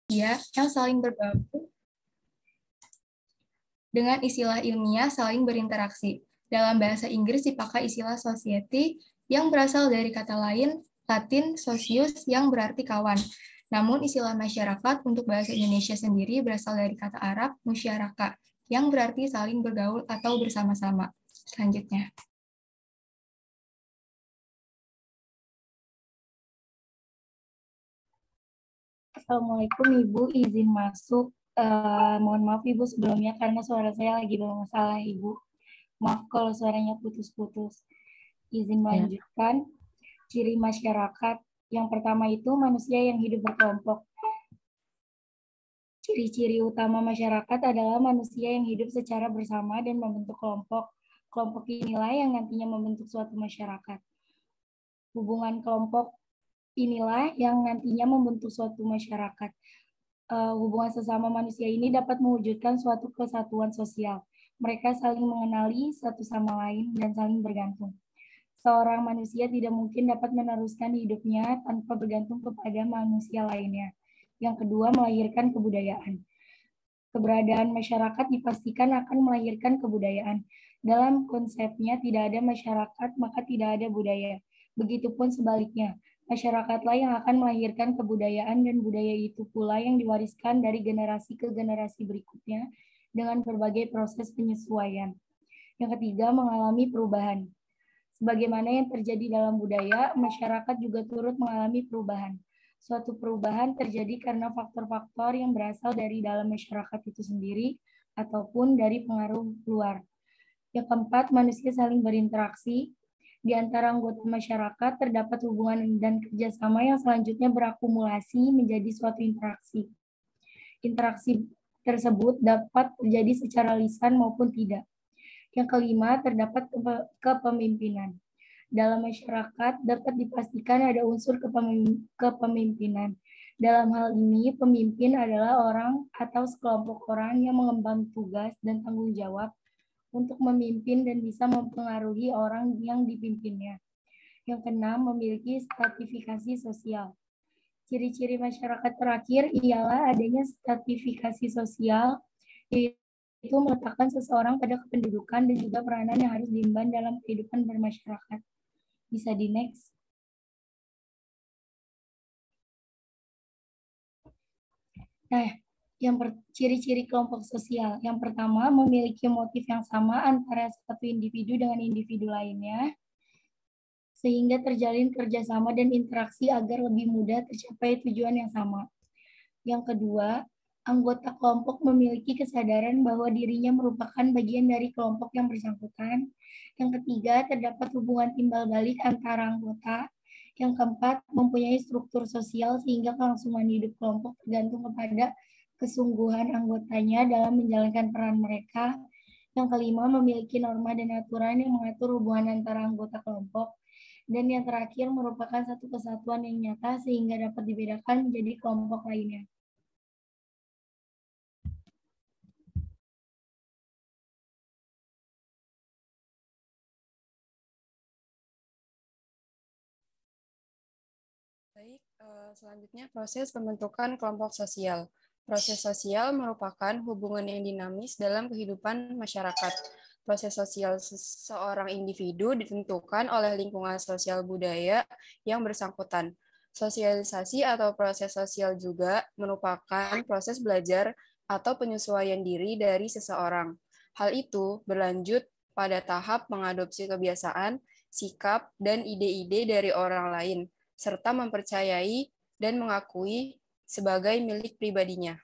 yang saling bergabung dengan istilah ilmiah saling berinteraksi. Dalam bahasa Inggris dipakai istilah society yang berasal dari kata lain Latin socius yang berarti kawan. Namun istilah masyarakat untuk bahasa Indonesia sendiri berasal dari kata Arab musyarakah yang berarti saling bergaul atau bersama-sama. Selanjutnya. Assalamualaikum Ibu, izin masuk. Mohon maaf Ibu sebelumnya karena suara saya lagi bermasalah Ibu. Maaf kalau suaranya putus-putus. Izin melanjutkan. Ciri masyarakat. Yang pertama itu manusia yang hidup berkelompok. Ciri-ciri utama masyarakat adalah manusia yang hidup secara bersama dan membentuk kelompok. Kelompok inilah yang nantinya membentuk suatu masyarakat. Hubungan kelompok inilah yang nantinya membentuk suatu masyarakat. Hubungan sesama manusia ini dapat mewujudkan suatu kesatuan sosial. Mereka saling mengenali satu sama lain dan saling bergantung. Seorang manusia tidak mungkin dapat meneruskan hidupnya tanpa bergantung kepada manusia lainnya. Yang kedua, melahirkan kebudayaan. Keberadaan masyarakat dipastikan akan melahirkan kebudayaan. Dalam konsepnya tidak ada masyarakat, maka tidak ada budaya. Begitupun sebaliknya, masyarakatlah yang akan melahirkan kebudayaan dan budaya itu pula yang diwariskan dari generasi ke generasi berikutnya dengan berbagai proses penyesuaian. Yang ketiga, mengalami perubahan. Sebagaimana yang terjadi dalam budaya, masyarakat juga turut mengalami perubahan. Suatu perubahan terjadi karena faktor-faktor yang berasal dari dalam masyarakat itu sendiri ataupun dari pengaruh luar. Yang keempat, manusia saling berinteraksi. Di antara anggota masyarakat terdapat hubungan dan kerjasama yang selanjutnya berakumulasi menjadi suatu interaksi. Interaksi tersebut dapat terjadi secara lisan maupun tidak. Yang kelima, terdapat kepemimpinan. Dalam masyarakat dapat dipastikan ada unsur kepemimpinan. Dalam hal ini, pemimpin adalah orang atau sekelompok orang yang mengemban tugas dan tanggung jawab untuk memimpin dan bisa mempengaruhi orang yang dipimpinnya. Yang keenam, memiliki stratifikasi sosial. Ciri-ciri masyarakat terakhir ialah adanya stratifikasi sosial, yaitu meletakkan seseorang pada kependudukan dan juga peranan yang harus diemban dalam kehidupan bermasyarakat. Bisa di next. Nah, ciri-ciri kelompok sosial. Yang pertama, memiliki motif yang sama antara satu individu dengan individu lainnya, sehingga terjalin kerjasama dan interaksi agar lebih mudah tercapai tujuan yang sama. Yang kedua, anggota kelompok memiliki kesadaran bahwa dirinya merupakan bagian dari kelompok yang bersangkutan. Yang ketiga, terdapat hubungan timbal balik antara anggota. Yang keempat, mempunyai struktur sosial sehingga kelangsungan hidup kelompok tergantung kepada kesungguhan anggotanya dalam menjalankan peran mereka. Yang kelima, memiliki norma dan aturan yang mengatur hubungan antara anggota kelompok. Dan yang terakhir, merupakan satu kesatuan yang nyata sehingga dapat dibedakan menjadi kelompok lainnya. Baik, selanjutnya proses pembentukan kelompok sosial. Proses sosial merupakan hubungan yang dinamis dalam kehidupan masyarakat. Proses sosial seorang individu ditentukan oleh lingkungan sosial budaya yang bersangkutan. Sosialisasi atau proses sosial juga merupakan proses belajar atau penyesuaian diri dari seseorang. Hal itu berlanjut pada tahap mengadopsi kebiasaan, sikap, dan ide-ide dari orang lain, serta mempercayai dan mengakui sebagai milik pribadinya.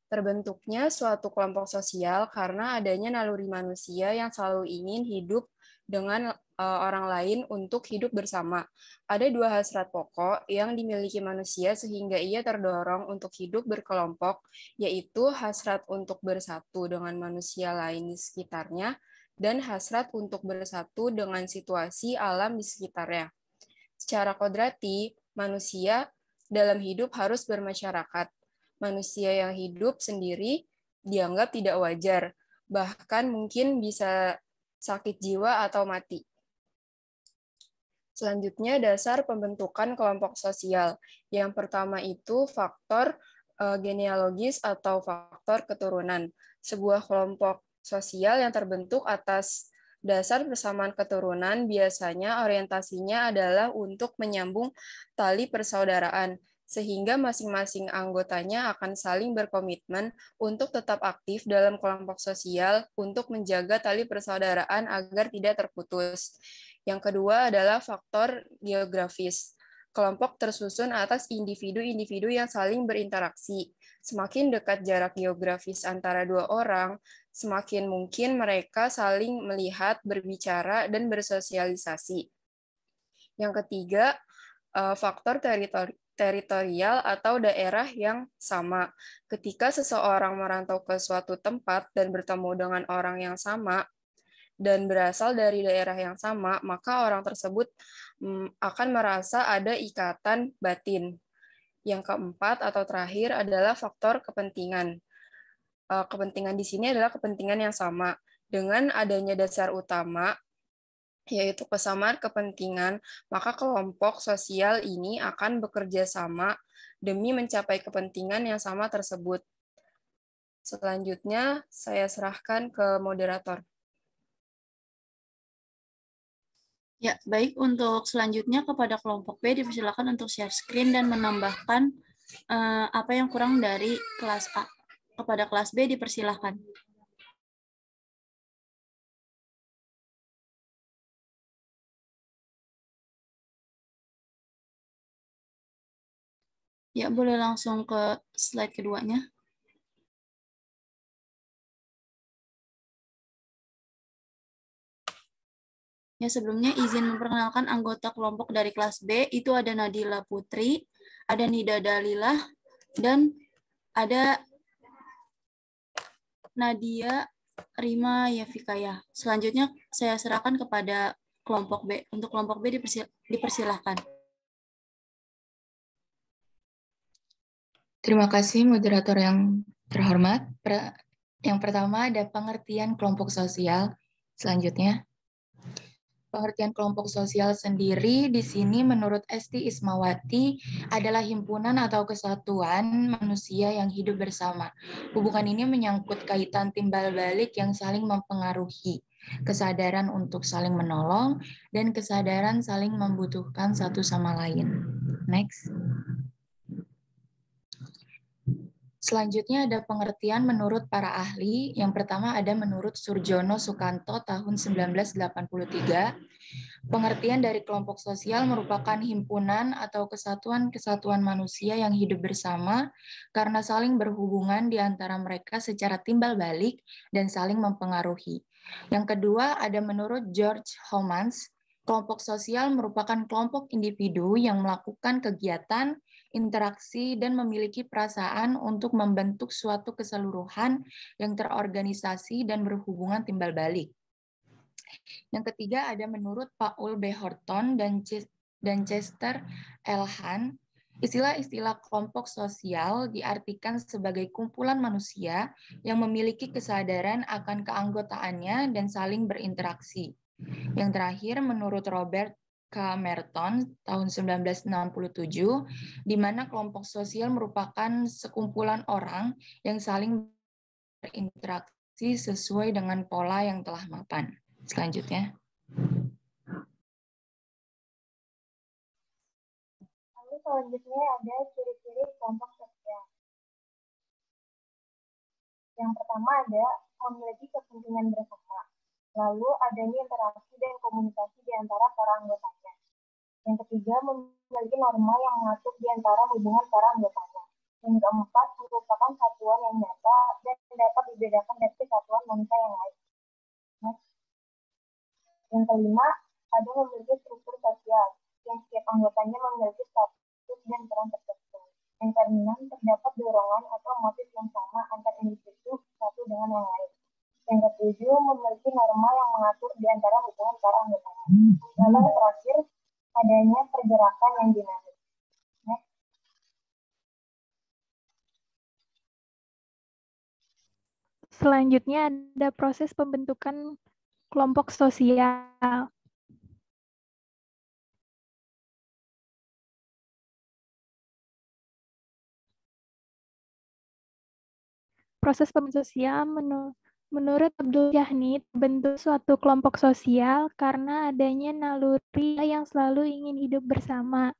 Terbentuknya suatu kelompok sosial karena adanya naluri manusia yang selalu ingin hidup dengan orang lain untuk hidup bersama. Ada dua hasrat pokok yang dimiliki manusia sehingga ia terdorong untuk hidup berkelompok, yaitu hasrat untuk bersatu dengan manusia lain di sekitarnya dan hasrat untuk bersatu dengan situasi alam di sekitarnya. Secara kodrati, manusia dalam hidup harus bermasyarakat. Manusia yang hidup sendiri dianggap tidak wajar, bahkan mungkin bisa sakit jiwa atau mati. Selanjutnya, dasar pembentukan kelompok sosial. Yang pertama itu faktor genealogis atau faktor keturunan. Sebuah kelompok sosial yang terbentuk atas dasar persamaan keturunan biasanya orientasinya adalah untuk menyambung tali persaudaraan, sehingga masing-masing anggotanya akan saling berkomitmen untuk tetap aktif dalam kelompok sosial untuk menjaga tali persaudaraan agar tidak terputus. Yang kedua adalah faktor geografis. Kelompok tersusun atas individu-individu yang saling berinteraksi. Semakin dekat jarak geografis antara dua orang, semakin mungkin mereka saling melihat, berbicara, dan bersosialisasi. Yang ketiga, faktor teritorial atau daerah yang sama. Ketika seseorang merantau ke suatu tempat dan bertemu dengan orang yang sama, dan berasal dari daerah yang sama, maka orang tersebut akan merasa ada ikatan batin. Yang keempat atau terakhir adalah faktor kepentingan. Kepentingan di sini adalah kepentingan yang sama. Dengan adanya dasar utama, yaitu kesamaan kepentingan, maka kelompok sosial ini akan bekerja sama demi mencapai kepentingan yang sama tersebut. Selanjutnya, saya serahkan ke moderator. Ya, baik. Untuk selanjutnya kepada kelompok B dipersilakan untuk share screen dan menambahkan apa yang kurang dari kelas A. Kepada kelas B dipersilakan. Ya, boleh langsung ke slide keduanya. Ya, sebelumnya izin memperkenalkan anggota kelompok dari kelas B, itu ada Nadila Putri, ada Nida Dalilah, dan ada Nadia Rima Yafikaya. Selanjutnya saya serahkan kepada kelompok B. Untuk kelompok B dipersilahkan. Terima kasih moderator yang terhormat. Yang pertama ada pengertian kelompok sosial. Selanjutnya, pengertian kelompok sosial sendiri di sini menurut Esti Ismawati adalah himpunan atau kesatuan manusia yang hidup bersama. Hubungan ini menyangkut kaitan timbal balik yang saling mempengaruhi, kesadaran untuk saling menolong, dan kesadaran saling membutuhkan satu sama lain. Next. Selanjutnya ada pengertian menurut para ahli. Yang pertama ada menurut Surjono Sukanto tahun 1983. Pengertian dari kelompok sosial merupakan himpunan atau kesatuan-kesatuan manusia yang hidup bersama karena saling berhubungan di antara mereka secara timbal balik dan saling mempengaruhi. Yang kedua ada menurut George Homans. Kelompok sosial merupakan kelompok individu yang melakukan kegiatan, interaksi, dan memiliki perasaan untuk membentuk suatu keseluruhan yang terorganisasi dan berhubungan timbal balik. Yang ketiga ada menurut Paul B. Horton dan Chester L. Hahn, istilah-istilah kelompok sosial diartikan sebagai kumpulan manusia yang memiliki kesadaran akan keanggotaannya dan saling berinteraksi. Yang terakhir, menurut Robert K. Merton tahun 1967, di mana kelompok sosial merupakan sekumpulan orang yang saling berinteraksi sesuai dengan pola yang telah mapan. Selanjutnya. Lalu selanjutnya ada ciri-ciri kelompok sosial. Yang pertama ada memiliki kepentingan bersama. Lalu adanya interaksi dan komunikasi di antara para anggotanya. Yang ketiga, memiliki norma yang mengatur di antara hubungan para anggotanya. Yang keempat, merupakan satuan yang nyata dan dapat dibedakan dari satuan manusia yang lain. Next. Yang kelima, ada memiliki struktur sosial, yang setiap anggotanya memiliki status dan peran tertentu. Yang keenam, terdapat dorongan atau motif yang sama antar individu satu dengan yang lain. Yang ketujuh, memiliki norma yang mengatur di antara hubungan para anggotanya. Lalu yang terakhir, adanya pergerakan yang dinamis. Next. Selanjutnya ada proses pembentukan kelompok sosial. Proses pembentukan sosial menurut Abdul Jahni, bentuk suatu kelompok sosial karena adanya naluri yang selalu ingin hidup bersama.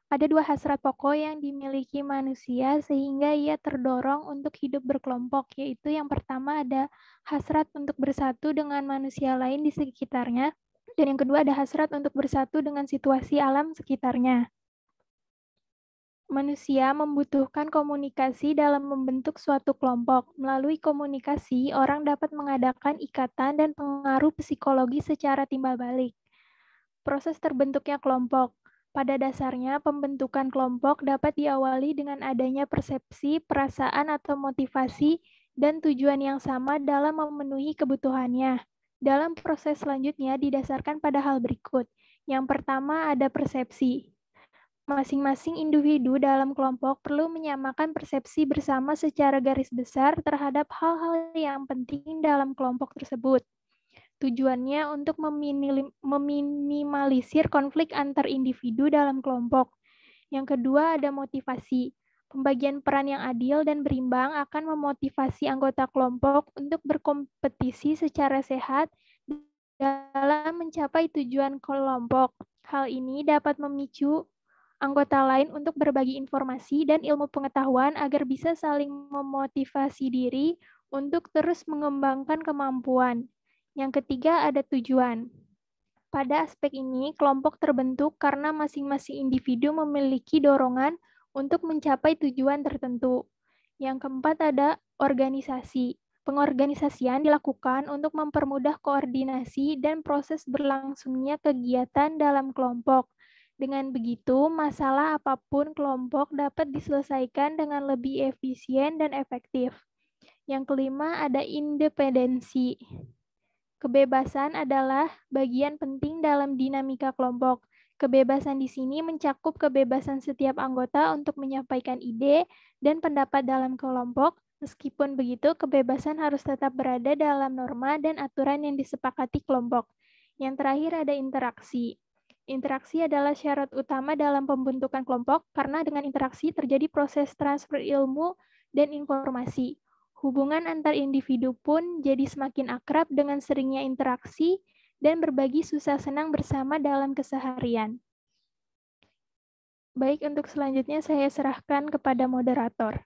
Ada dua hasrat pokok yang dimiliki manusia sehingga ia terdorong untuk hidup berkelompok, yaitu yang pertama ada hasrat untuk bersatu dengan manusia lain di sekitarnya, dan yang kedua ada hasrat untuk bersatu dengan situasi alam sekitarnya. Manusia membutuhkan komunikasi dalam membentuk suatu kelompok. Melalui komunikasi, orang dapat mengadakan ikatan dan pengaruh psikologi secara timbal balik. Proses terbentuknya kelompok. Pada dasarnya, pembentukan kelompok dapat diawali dengan adanya persepsi, perasaan, atau motivasi dan tujuan yang sama dalam memenuhi kebutuhannya. Dalam proses selanjutnya didasarkan pada hal berikut. Yang pertama ada persepsi. Masing-masing individu dalam kelompok perlu menyamakan persepsi bersama secara garis besar terhadap hal-hal yang penting dalam kelompok tersebut. Tujuannya untuk meminimalisir konflik antar individu dalam kelompok. Yang kedua ada motivasi. Pembagian peran yang adil dan berimbang akan memotivasi anggota kelompok untuk berkompetisi secara sehat dalam mencapai tujuan kelompok. Hal ini dapat memicu anggota lain untuk berbagi informasi dan ilmu pengetahuan agar bisa saling memotivasi diri untuk terus mengembangkan kemampuan. Yang ketiga ada tujuan. Pada aspek ini, kelompok terbentuk karena masing-masing individu memiliki dorongan untuk mencapai tujuan tertentu. Yang keempat ada organisasi. Pengorganisasian dilakukan untuk mempermudah koordinasi dan proses berlangsungnya kegiatan dalam kelompok. Dengan begitu, masalah apapun kelompok dapat diselesaikan dengan lebih efisien dan efektif. Yang kelima ada independensi. Kebebasan adalah bagian penting dalam dinamika kelompok. Kebebasan di sini mencakup kebebasan setiap anggota untuk menyampaikan ide dan pendapat dalam kelompok. Meskipun begitu, kebebasan harus tetap berada dalam norma dan aturan yang disepakati kelompok. Yang terakhir ada interaksi. Interaksi adalah syarat utama dalam pembentukan kelompok karena dengan interaksi terjadi proses transfer ilmu dan informasi. Hubungan antar individu pun jadi semakin akrab dengan seringnya interaksi dan berbagi susah senang bersama dalam keseharian. Baik, untuk selanjutnya saya serahkan kepada moderator.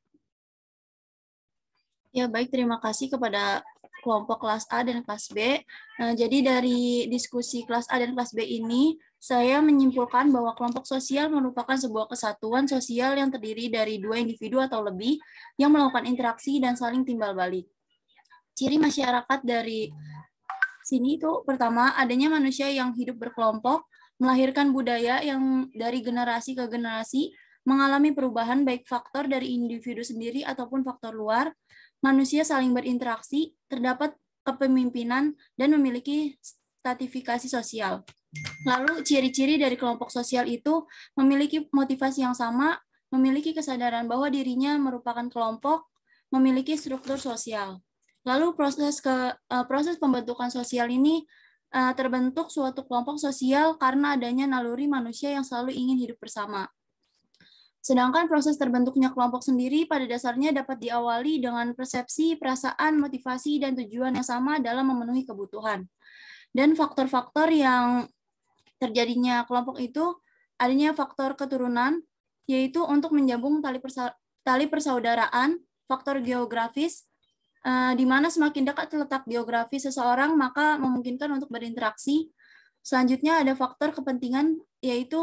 Ya, baik. Terima kasih kepada kelompok kelas A dan kelas B. Nah, jadi dari diskusi kelas A dan kelas B ini, saya menyimpulkan bahwa kelompok sosial merupakan sebuah kesatuan sosial yang terdiri dari dua individu atau lebih yang melakukan interaksi dan saling timbal balik. Ciri masyarakat dari sini itu pertama, adanya manusia yang hidup berkelompok, melahirkan budaya yang dari generasi ke generasi mengalami perubahan baik faktor dari individu sendiri ataupun faktor luar. Manusia saling berinteraksi, terdapat kepemimpinan, dan memiliki stratifikasi sosial. Lalu ciri-ciri dari kelompok sosial itu memiliki motivasi yang sama, memiliki kesadaran bahwa dirinya merupakan kelompok, memiliki struktur sosial. Lalu proses pembentukan sosial ini terbentuk suatu kelompok sosial karena adanya naluri manusia yang selalu ingin hidup bersama. Sedangkan proses terbentuknya kelompok sendiri pada dasarnya dapat diawali dengan persepsi, perasaan, motivasi, dan tujuan yang sama dalam memenuhi kebutuhan. Dan faktor-faktor yang terjadinya kelompok itu adanya faktor keturunan, yaitu untuk menyambung tali persaudaraan, faktor geografis, di mana semakin dekat letak geografis seseorang, maka memungkinkan untuk berinteraksi. Selanjutnya ada faktor kepentingan, yaitu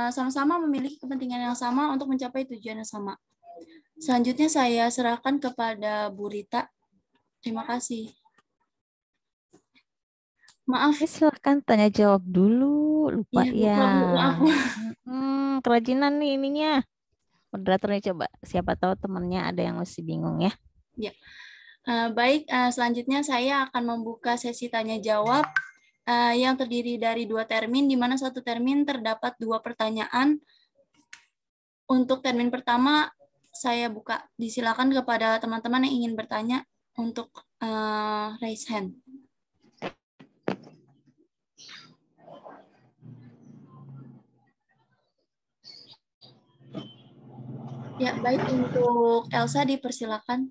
sama-sama memiliki kepentingan yang sama untuk mencapai tujuan yang sama. Selanjutnya saya serahkan kepada Bu Rita. Terima kasih. Maaf. Silahkan tanya jawab dulu. Lupa ya. Maaf. Kerajinan nih ininya. Moderatornya coba. Siapa tahu temannya ada yang masih bingung ya. Ya. Baik, selanjutnya saya akan membuka sesi tanya jawab. Yang terdiri dari 2 termin, di mana satu termin terdapat 2 pertanyaan. Untuk termin pertama, saya buka. Disilakan kepada teman-teman yang ingin bertanya untuk raise hand. Ya, baik. Untuk Elsa dipersilakan.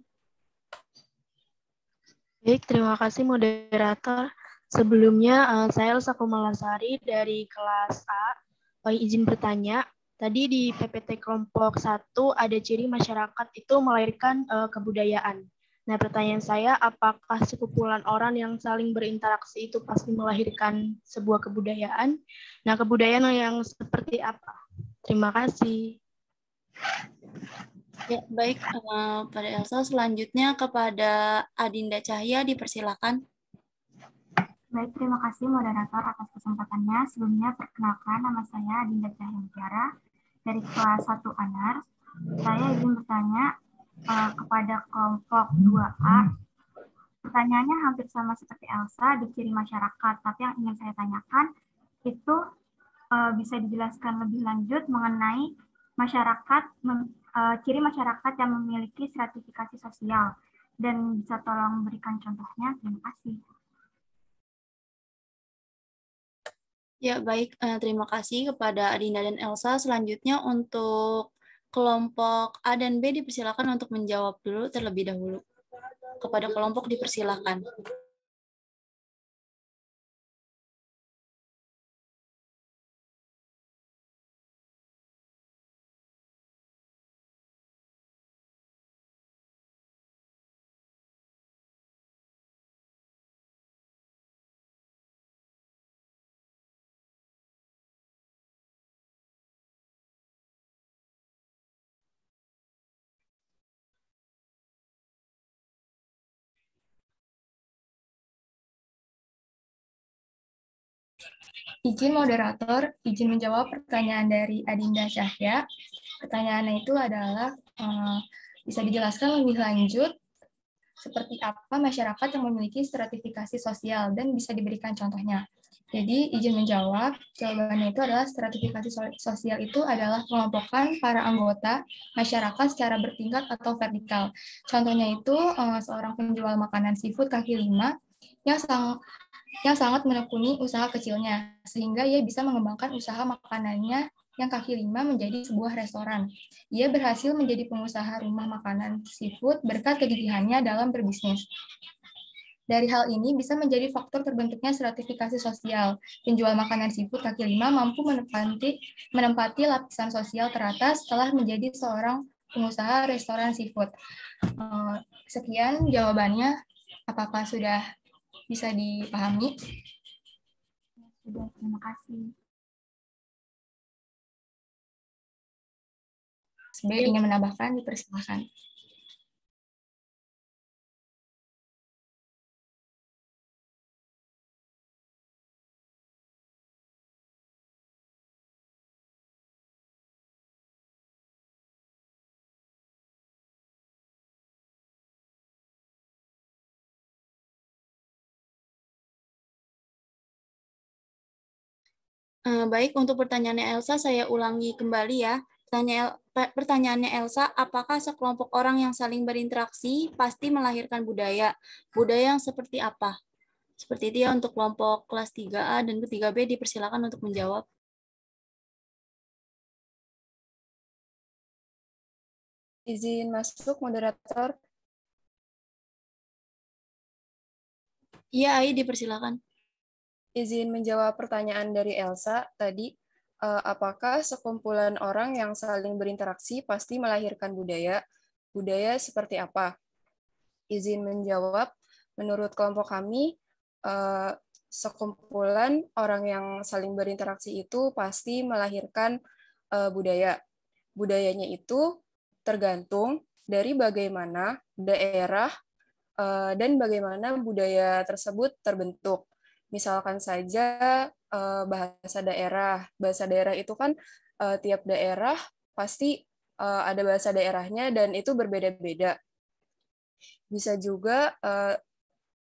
Baik, terima kasih moderator. Sebelumnya, saya Elsa Kumalasari dari kelas A. Izin bertanya, tadi di PPT kelompok 1 ada ciri masyarakat itu melahirkan kebudayaan. Nah, pertanyaan saya, apakah sekumpulan orang yang saling berinteraksi itu pasti melahirkan sebuah kebudayaan? Nah, kebudayaan yang seperti apa? Terima kasih. Ya, baik. Pada Elsa, selanjutnya kepada Adinda Cahya, dipersilakan. Baik, terima kasih moderator atas kesempatannya. Sebelumnya perkenalkan, nama saya Adinda Cahya Mutiara dari kelas 1 ANAR. Saya ingin bertanya kepada kelompok 2A. Pertanyaannya hampir sama seperti Elsa di ciri masyarakat, tapi yang ingin saya tanyakan itu bisa dijelaskan lebih lanjut mengenai masyarakat, ciri masyarakat yang memiliki stratifikasi sosial, dan bisa tolong berikan contohnya. Terima kasih. Ya, baik. Terima kasih kepada Adinda dan Elsa. Selanjutnya untuk kelompok A dan B dipersilakan untuk menjawab dulu terlebih dahulu. Kepada kelompok dipersilakan. Izin moderator, izin menjawab pertanyaan dari Adinda Cahya. Pertanyaannya itu adalah, bisa dijelaskan lebih lanjut seperti apa masyarakat yang memiliki stratifikasi sosial dan bisa diberikan contohnya. Jadi izin menjawab, jawabannya itu adalah stratifikasi sosial itu adalah pengelompokan para anggota masyarakat secara bertingkat atau vertikal. Contohnya itu seorang penjual makanan seafood kaki 5 yang sangat menekuni usaha kecilnya, sehingga ia bisa mengembangkan usaha makanannya yang kaki 5 menjadi sebuah restoran. Ia berhasil menjadi pengusaha rumah makanan seafood berkat kegigihannya dalam berbisnis. Dari hal ini bisa menjadi faktor terbentuknya stratifikasi sosial. Penjual makanan seafood kaki 5 mampu menempati lapisan sosial teratas setelah menjadi seorang pengusaha restoran seafood. Sekian jawabannya. Apakah sudah bisa dipahami? Sudah, terima kasih. B ingin menambahkan, dipersilakan. Baik, untuk pertanyaannya Elsa, saya ulangi kembali ya. Pertanyaannya Elsa, apakah sekelompok orang yang saling berinteraksi pasti melahirkan budaya? Budaya yang seperti apa? Seperti itu ya untuk kelompok kelas 3A dan 3B, dipersilakan untuk menjawab. Izin masuk, moderator. Iya, Ai, dipersilakan. Izin menjawab pertanyaan dari Elsa tadi, apakah sekumpulan orang yang saling berinteraksi pasti melahirkan budaya? Budaya seperti apa? Izin menjawab, menurut kelompok kami, sekumpulan orang yang saling berinteraksi itu pasti melahirkan budaya. Budayanya itu tergantung dari bagaimana daerah dan bagaimana budaya tersebut terbentuk. Misalkan saja bahasa daerah. Bahasa daerah itu kan tiap daerah pasti ada bahasa daerahnya dan itu berbeda-beda. Bisa juga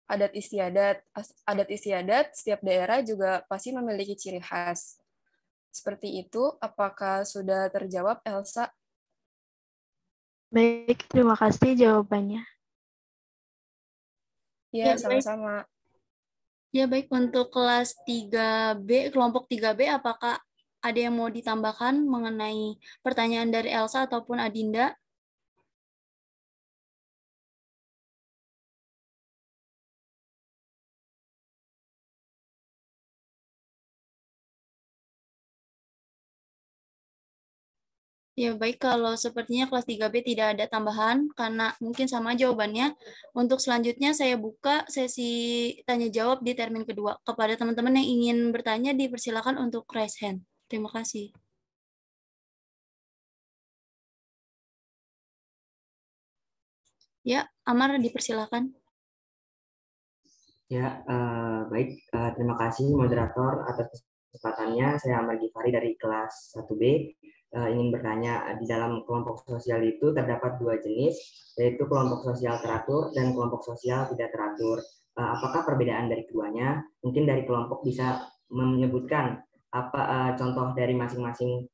adat istiadat. Adat istiadat setiap daerah juga pasti memiliki ciri khas. Seperti itu, apakah sudah terjawab, Elsa? Baik, terima kasih jawabannya. Ya, sama-sama. Ya, baik. Untuk kelas 3B, kelompok 3B, apakah ada yang mau ditambahkan mengenai pertanyaan dari Elsa ataupun Adinda? Ya, baik, kalau sepertinya kelas 3B tidak ada tambahan, karena mungkin sama jawabannya. Untuk selanjutnya saya buka sesi tanya-jawab di termin kedua. Kepada teman-teman yang ingin bertanya, dipersilakan untuk raise hand. Terima kasih. Ya, Amar, dipersilakan. Ya, baik. Terima kasih moderator atas kesempatannya. Saya Amar Gifari dari kelas 1B. Ingin bertanya, di dalam kelompok sosial itu terdapat dua jenis, yaitu kelompok sosial teratur dan kelompok sosial tidak teratur. Apakah perbedaan dari keduanya? Mungkin dari kelompok bisa menyebutkan apa contoh dari masing-masing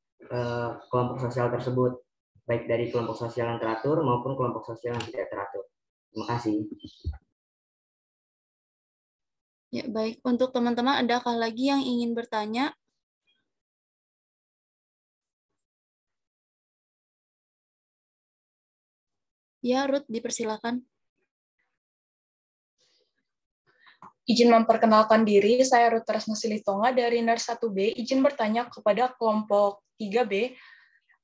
kelompok sosial tersebut, baik dari kelompok sosial yang teratur maupun kelompok sosial yang tidak teratur. Terima kasih. Ya, baik. Untuk teman-teman, adakah lagi yang ingin bertanya? Ya, Ruth, dipersilakan. Izin memperkenalkan diri, saya Ruth Tresna Silitonga dari NERS 1B. Izin bertanya kepada kelompok 3B.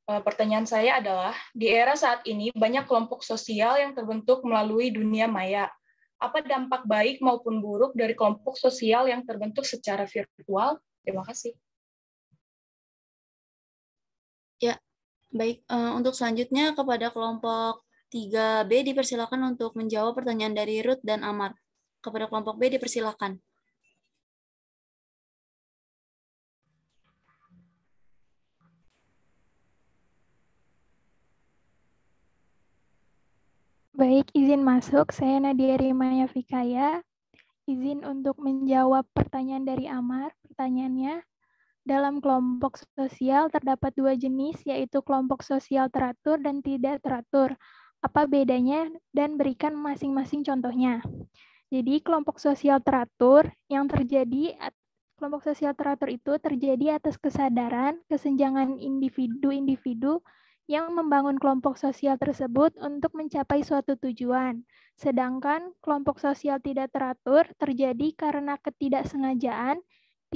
Pertanyaan saya adalah, di era saat ini banyak kelompok sosial yang terbentuk melalui dunia maya. Apa dampak baik maupun buruk dari kelompok sosial yang terbentuk secara virtual? Terima kasih. Ya, baik. Untuk selanjutnya kepada kelompok 3B dipersilakan untuk menjawab pertanyaan dari Ruth dan Amar. Kepada kelompok B dipersilakan. Baik, izin masuk. Saya Nadia Rimaya Fikaya. Izin untuk menjawab pertanyaan dari Amar. Pertanyaannya, dalam kelompok sosial terdapat dua jenis, yaitu kelompok sosial teratur dan tidak teratur. Apa bedanya dan berikan masing-masing contohnya. Jadi kelompok sosial teratur itu terjadi atas kesadaran, kesenjangan individu-individu yang membangun kelompok sosial tersebut untuk mencapai suatu tujuan. Sedangkan kelompok sosial tidak teratur terjadi karena ketidaksengajaan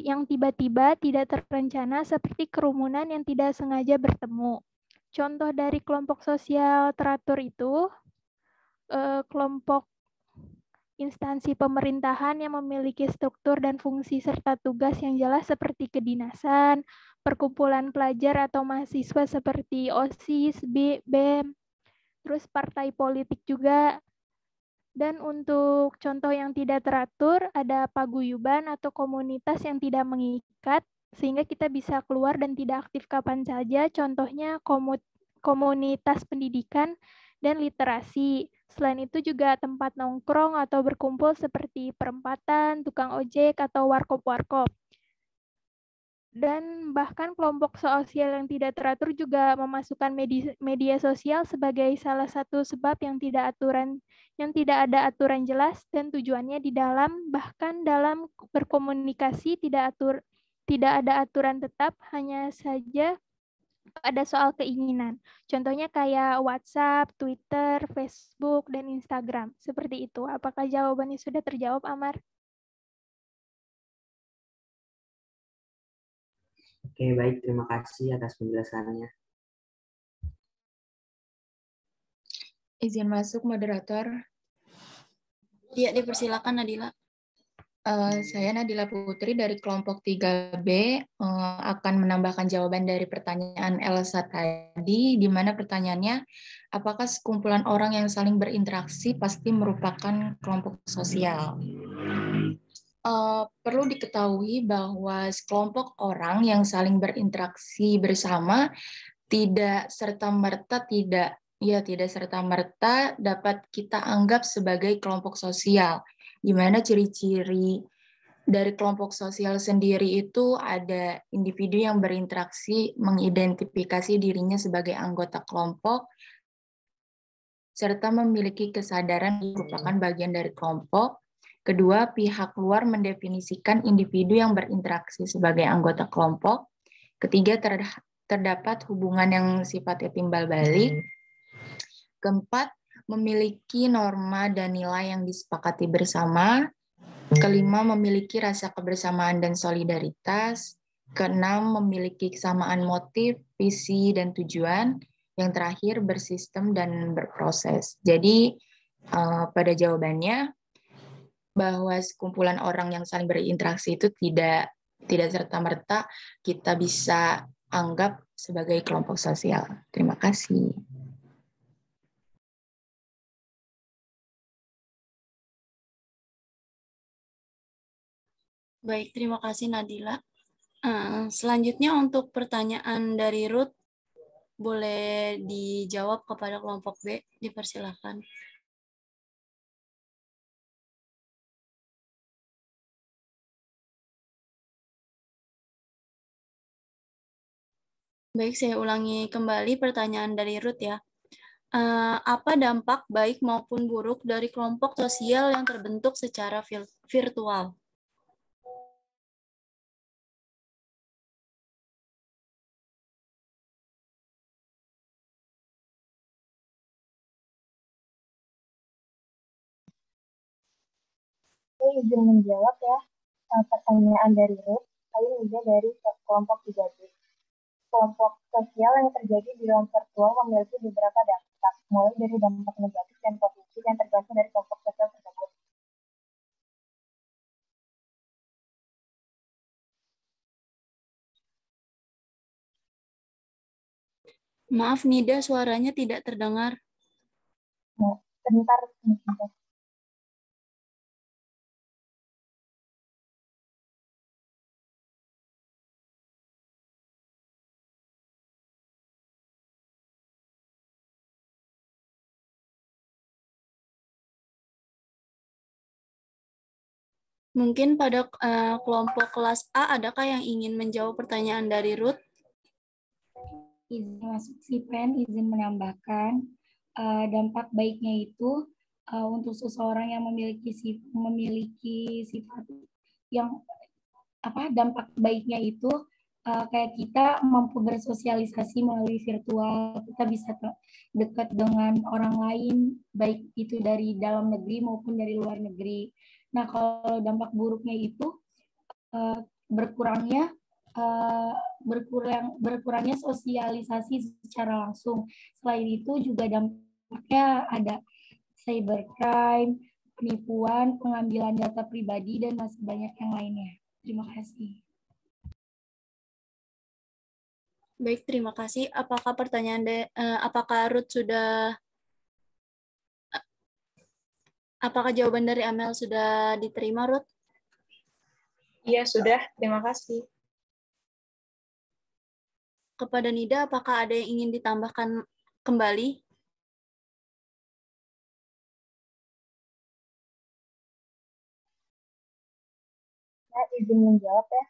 yang tiba-tiba tidak terencana seperti kerumunan yang tidak sengaja bertemu. Contoh dari kelompok sosial teratur itu, kelompok instansi pemerintahan yang memiliki struktur dan fungsi serta tugas yang jelas seperti kedinasan, perkumpulan pelajar atau mahasiswa seperti OSIS, BEM, terus partai politik juga. Dan untuk contoh yang tidak teratur, ada paguyuban atau komunitas yang tidak mengikat, sehingga kita bisa keluar dan tidak aktif kapan saja. Contohnya komunitas pendidikan dan literasi. Selain itu juga tempat nongkrong atau berkumpul seperti perempatan, tukang ojek, atau warkop-warkop. Dan bahkan kelompok sosial yang tidak teratur juga memasukkan media sosial sebagai salah satu sebab yang tidak ada aturan jelas dan tujuannya di dalam, bahkan dalam berkomunikasi tidak ada aturan tetap, hanya saja ada soal keinginan. Contohnya kayak WhatsApp, Twitter, Facebook, dan Instagram. Seperti itu. Apakah jawabannya sudah terjawab, Amar? Oke, baik. Terima kasih atas penjelasannya. Izin masuk, moderator. Iya, dipersilakan, Nadila. Saya Nadila Putri dari kelompok 3B akan menambahkan jawaban dari pertanyaan Elsa tadi, di mana pertanyaannya, apakah sekumpulan orang yang saling berinteraksi pasti merupakan kelompok sosial? Perlu diketahui bahwa sekelompok orang yang saling berinteraksi bersama tidak serta-merta dapat kita anggap sebagai kelompok sosial. Di mana ciri-ciri dari kelompok sosial sendiri itu ada individu yang berinteraksi mengidentifikasi dirinya sebagai anggota kelompok, serta memiliki kesadaran merupakan bagian dari kelompok. Kedua, pihak luar mendefinisikan individu yang berinteraksi sebagai anggota kelompok. Ketiga, terdapat hubungan yang sifatnya timbal balik. Keempat, memiliki norma dan nilai yang disepakati bersama. Kelima, memiliki rasa kebersamaan dan solidaritas. Keenam, memiliki kesamaan motif, visi, dan tujuan. Yang terakhir, bersistem dan berproses. Jadi, pada jawabannya, bahwa sekumpulan orang yang saling berinteraksi itu tidak serta-merta kita bisa anggap sebagai kelompok sosial. Terima kasih. Baik, terima kasih Nadila. Selanjutnya untuk pertanyaan dari Ruth, boleh dijawab kepada kelompok B, dipersilakan. Baik, saya ulangi kembali pertanyaan dari Ruth ya. Apa dampak baik maupun buruk dari kelompok sosial yang terbentuk secara virtual? Saya izin menjawab ya pertanyaan dari Ruth. Saya juga dari kelompok 3B. Kelompok sosial yang terjadi di dalam virtual memiliki beberapa dampak, mulai dari dampak negatif dan positif yang tergantung dari kelompok sosial tersebut. Maaf Nida, suaranya tidak terdengar. Sebentar. Mungkin pada kelompok kelas A, adakah yang ingin menjawab pertanyaan dari Ruth? Izin masuk Sipen, izin menambahkan dampak baiknya itu untuk seseorang yang memiliki sifat yang dampak baiknya itu kayak kita mampu bersosialisasi melalui virtual, kita bisa dekat dengan orang lain, baik itu dari dalam negeri maupun dari luar negeri. Nah, kalau dampak buruknya itu berkurangnya sosialisasi secara langsung. Selain itu juga dampaknya ada cybercrime, penipuan, pengambilan data pribadi, dan masih banyak yang lainnya. Terima kasih. Baik, terima kasih. Apakah apakah Ruth sudah, apakah jawaban dari Amel sudah diterima, Ruth? Iya, sudah. Terima kasih. Kepada Nida, apakah ada yang ingin ditambahkan kembali? Saya izin menjawab ya.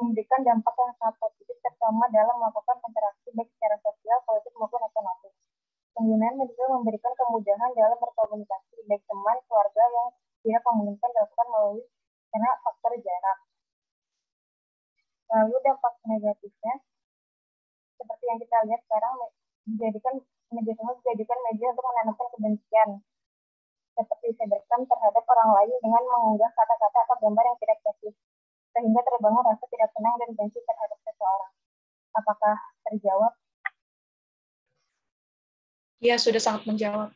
Memberikan dampak yang sangat positif terutama dalam melakukan interaksi baik secara sosial, politik maupun ekonomi. Penggunaan media memberikan kemudahan dalam berkomunikasi baik teman, keluarga yang tidak memungkinkan dilakukan melalui karena faktor jarak. Lalu dampak negatifnya, seperti yang kita lihat sekarang, dijadikan media untuk menanamkan kebencian, seperti cybercrime terhadap orang lain dengan mengunggah kata-kata atau gambar yang tidak seksi, sehingga terbangun rasa tidak senang dan benci terhadap seseorang. Apakah terjawab? Iya, sudah sangat menjawab.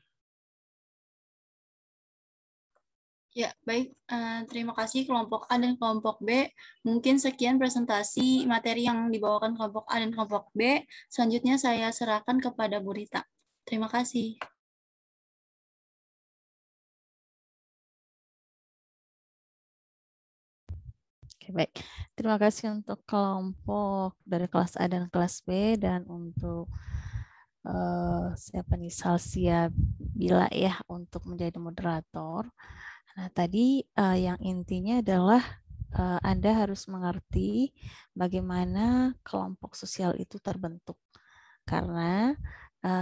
Ya, baik. Terima kasih kelompok A dan kelompok B. Mungkin sekian presentasi materi yang dibawakan kelompok A dan kelompok B. Selanjutnya saya serahkan kepada Bu Rita. Terima kasih. Oke, baik. Terima kasih untuk kelompok dari kelas A dan kelas B, dan untuk siapa nih, Salsia Bila ya untuk menjadi moderator. Nah, tadi yang intinya adalah Anda harus mengerti bagaimana kelompok sosial itu terbentuk. Karena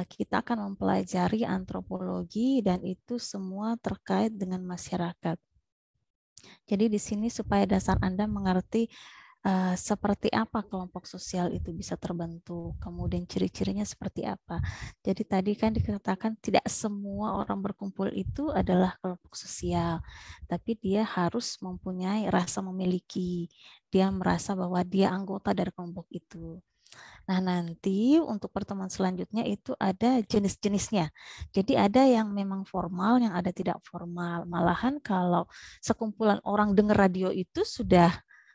kita akan mempelajari antropologi dan itu semua terkait dengan masyarakat. Jadi di sini supaya dasar Anda mengerti seperti apa kelompok sosial itu bisa terbentuk, kemudian ciri-cirinya seperti apa. Jadi tadi kan dikatakan tidak semua orang berkumpul itu adalah kelompok sosial, tapi dia harus mempunyai rasa memiliki, dia merasa bahwa dia anggota dari kelompok itu. Nah, nanti untuk pertemuan selanjutnya itu ada jenis-jenisnya. Jadi ada yang memang formal, yang ada tidak formal. Malahan kalau sekumpulan orang dengar radio itu sudah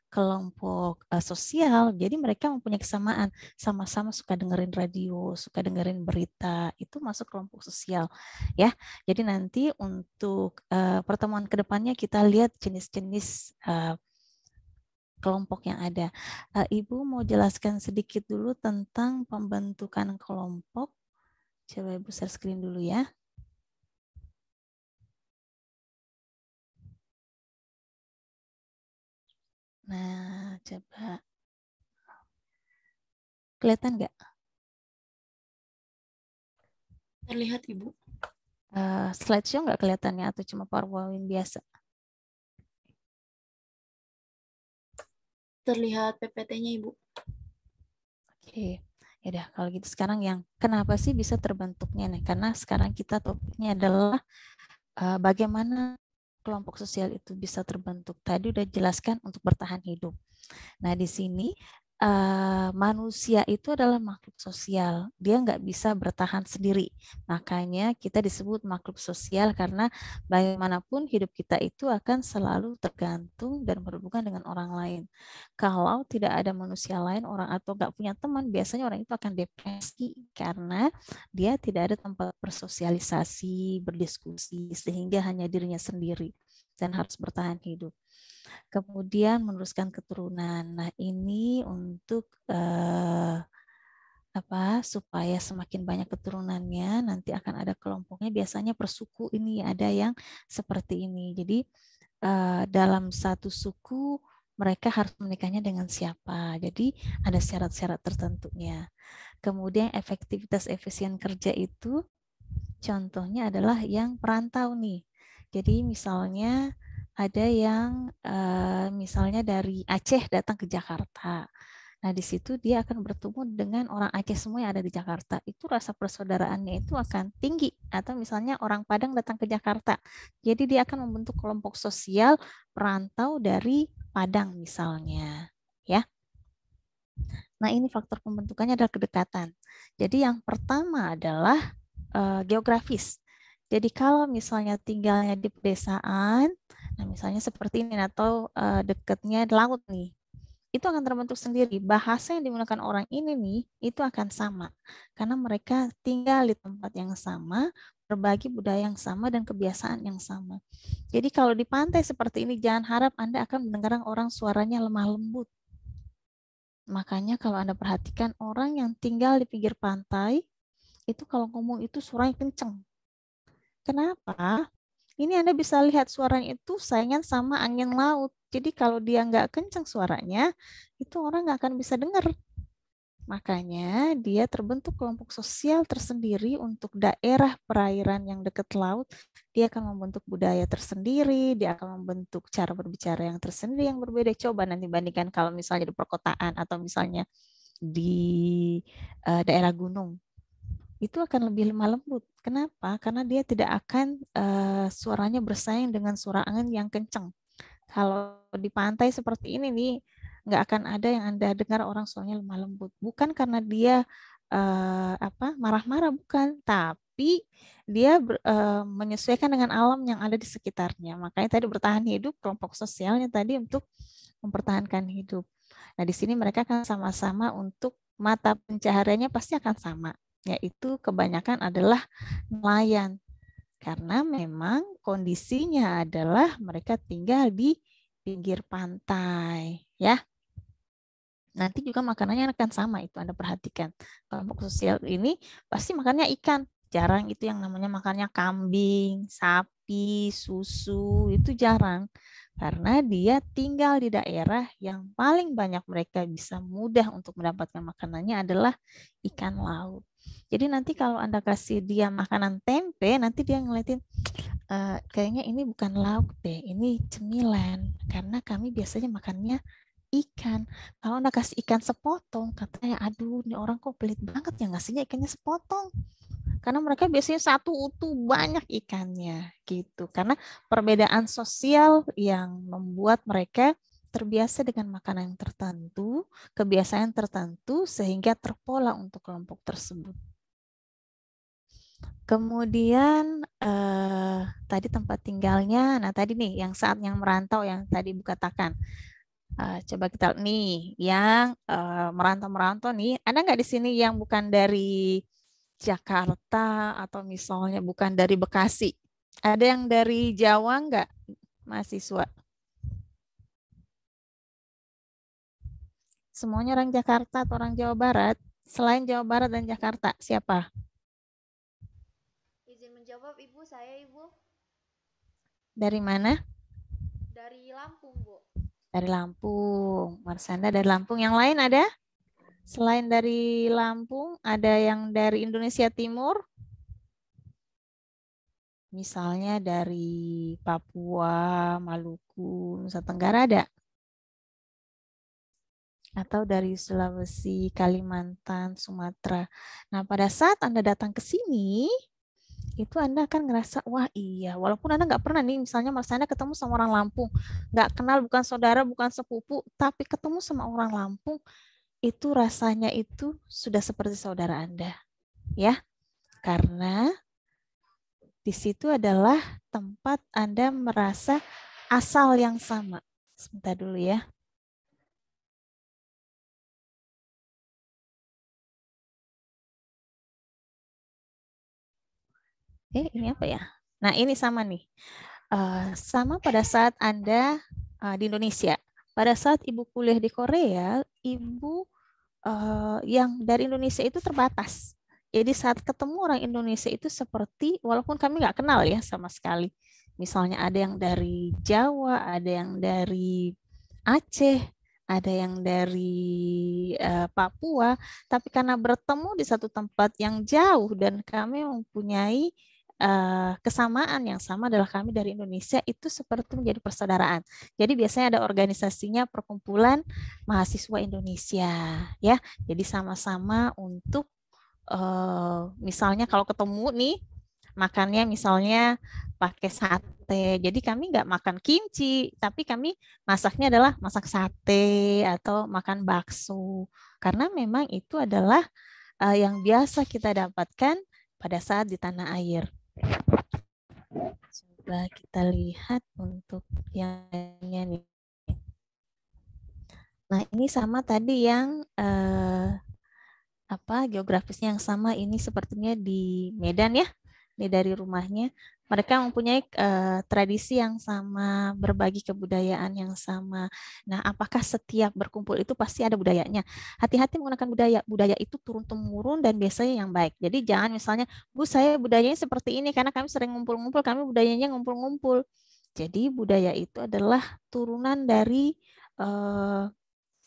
kelompok sosial, jadi mereka mempunyai kesamaan, sama-sama suka dengerin radio, suka dengerin berita, itu masuk kelompok sosial, ya. Jadi nanti untuk pertemuan kedepannya kita lihat jenis-jenis kelompok yang ada. Ibu mau jelaskan sedikit dulu tentang pembentukan kelompok. Coba Ibu share screen dulu ya. Nah, coba. Kelihatan nggak? Terlihat, Ibu. Slideshow nggak kelihatannya atau cuma PowerPoint biasa? Terlihat PPT-nya, Ibu. Oke. Ya udah, kalau gitu sekarang yang kenapa sih bisa terbentuknya nih? Karena sekarang kita topiknya adalah bagaimana kelompok sosial itu bisa terbentuk. Tadi udah jelaskan untuk bertahan hidup. Nah, di sini manusia itu adalah makhluk sosial. Dia nggak bisa bertahan sendiri. Makanya kita disebut makhluk sosial karena bagaimanapun hidup kita itu akan selalu tergantung dan berhubungan dengan orang lain. Kalau tidak ada manusia lain, orang atau nggak punya teman, biasanya orang itu akan depresi karena dia tidak ada tempat bersosialisasi, berdiskusi, sehingga hanya dirinya sendiri dan harus bertahan hidup. Kemudian meneruskan keturunan. Nah, ini untuk supaya semakin banyak keturunannya, nanti akan ada kelompoknya. Biasanya per suku ini ada yang seperti ini. Jadi dalam satu suku mereka harus menikahnya dengan siapa. Jadi ada syarat-syarat tertentunya. Kemudian efektivitas efisien kerja itu contohnya adalah yang perantau nih. Jadi misalnya ada yang misalnya dari Aceh datang ke Jakarta. Nah, di situ dia akan bertemu dengan orang Aceh semua yang ada di Jakarta. Itu rasa persaudaraannya itu akan tinggi. Atau misalnya orang Padang datang ke Jakarta. Jadi dia akan membentuk kelompok sosial perantau dari Padang misalnya. Ya. Nah, ini faktor pembentukannya adalah kedekatan. Jadi yang pertama adalah geografis. Jadi kalau misalnya tinggalnya di pedesaan, nah misalnya seperti ini atau dekatnya laut nih, itu akan terbentuk sendiri. Bahasa yang digunakan orang ini nih, itu akan sama. Karena mereka tinggal di tempat yang sama, berbagi budaya yang sama dan kebiasaan yang sama. Jadi kalau di pantai seperti ini, jangan harap Anda akan mendengar orang suaranya lemah lembut. Makanya kalau Anda perhatikan orang yang tinggal di pinggir pantai, itu kalau ngomong itu suaranya kenceng. Kenapa? Ini Anda bisa lihat suaranya itu saingan sama angin laut. Jadi kalau dia nggak kenceng suaranya, itu orang nggak akan bisa dengar. Makanya dia terbentuk kelompok sosial tersendiri untuk daerah perairan yang dekat laut. Dia akan membentuk budaya tersendiri, dia akan membentuk cara berbicara yang tersendiri yang berbeda. Coba nanti bandingkan kalau misalnya di perkotaan atau misalnya di daerah gunung. Itu akan lebih lemah lembut. Kenapa? Karena dia tidak akan suaranya bersaing dengan suara angin yang kencang. Kalau di pantai seperti ini nih, nggak akan ada yang Anda dengar orang suaranya lemah lembut. Bukan karena dia marah-marah, bukan. Tapi dia menyesuaikan dengan alam yang ada di sekitarnya. Makanya tadi bertahan hidup, kelompok sosialnya tadi untuk mempertahankan hidup. Nah, di sini mereka akan sama-sama untuk mata pencahariannya pasti akan sama, yaitu kebanyakan adalah nelayan. Karena memang kondisinya adalah mereka tinggal di pinggir pantai, ya. Nanti juga makanannya akan sama, itu Anda perhatikan. Kelompok sosial ini pasti makannya ikan. Jarang itu yang namanya makannya kambing, sapi, susu, itu jarang. Karena dia tinggal di daerah yang paling banyak mereka bisa mudah untuk mendapatkan makanannya adalah ikan laut. Jadi nanti kalau Anda kasih dia makanan tempe, nanti dia ngeliatin, kayaknya ini bukan lauk deh, ini cemilan. Karena kami biasanya makannya ikan. Kalau Anda kasih ikan sepotong, katanya, aduh, ini orang kok pelit banget ya ngasihnya ikannya sepotong. Karena mereka biasanya satu utuh banyak ikannya gitu. Karena perbedaan sosial yang membuat mereka terbiasa dengan makanan yang tertentu, kebiasaan tertentu sehingga terpola untuk kelompok tersebut. Kemudian tadi tempat tinggalnya, nah tadi nih yang saat yang merantau yang tadi Bu katakan. Coba kita nih yang merantau-merantau nih, ada nggak di sini yang bukan dari Jakarta atau misalnya bukan dari Bekasi? Ada yang dari Jawa nggak mahasiswa? Semuanya orang Jakarta atau orang Jawa Barat? Selain Jawa Barat dan Jakarta, siapa? Izin menjawab Ibu, saya Ibu. Dari mana? Dari Lampung, Bu. Dari Lampung. Marsanda dari Lampung. Yang lain ada? Selain dari Lampung, ada yang dari Indonesia Timur? Misalnya dari Papua, Maluku, Nusa Tenggara ada? Atau dari Sulawesi, Kalimantan, Sumatera. Nah, pada saat Anda datang ke sini, itu Anda akan ngerasa, wah iya, walaupun Anda nggak pernah nih, misalnya Mas Anda ketemu sama orang Lampung, nggak kenal, bukan saudara, bukan sepupu, tapi ketemu sama orang Lampung, itu rasanya itu sudah seperti saudara Anda. Ya, karena di situ adalah tempat Anda merasa asal yang sama. Sebentar dulu ya. Ini apa ya? Nah, ini sama nih. Sama pada saat Anda di Indonesia. Pada saat Ibu kuliah di Korea, Ibu yang dari Indonesia itu terbatas. Jadi saat ketemu orang Indonesia itu seperti, walaupun kami nggak kenal ya sama sekali. Misalnya ada yang dari Jawa, ada yang dari Aceh, ada yang dari Papua, tapi karena bertemu di satu tempat yang jauh dan kami mempunyai kesamaan yang sama adalah kami dari Indonesia, itu seperti menjadi persaudaraan. Jadi biasanya ada organisasinya perkumpulan mahasiswa Indonesia ya. Jadi sama-sama untuk misalnya kalau ketemu nih makannya misalnya pakai sate. Jadi kami nggak makan kimchi, tapi kami masaknya adalah masak sate atau makan bakso. Karena memang itu adalah yang biasa kita dapatkan pada saat di tanah air. Coba kita lihat untuk yang lainnya nih. Nah, ini sama tadi yang geografisnya yang sama, ini sepertinya di Medan ya. Ini dari rumahnya. Mereka mempunyai tradisi yang sama, berbagi kebudayaan yang sama. Nah, apakah setiap berkumpul itu pasti ada budayanya? Hati-hati menggunakan budaya. Budaya itu turun-temurun dan biasanya yang baik. Jadi jangan misalnya, Bu, saya budayanya seperti ini karena kami sering ngumpul-ngumpul, kami budayanya ngumpul-ngumpul. Jadi budaya itu adalah turunan dari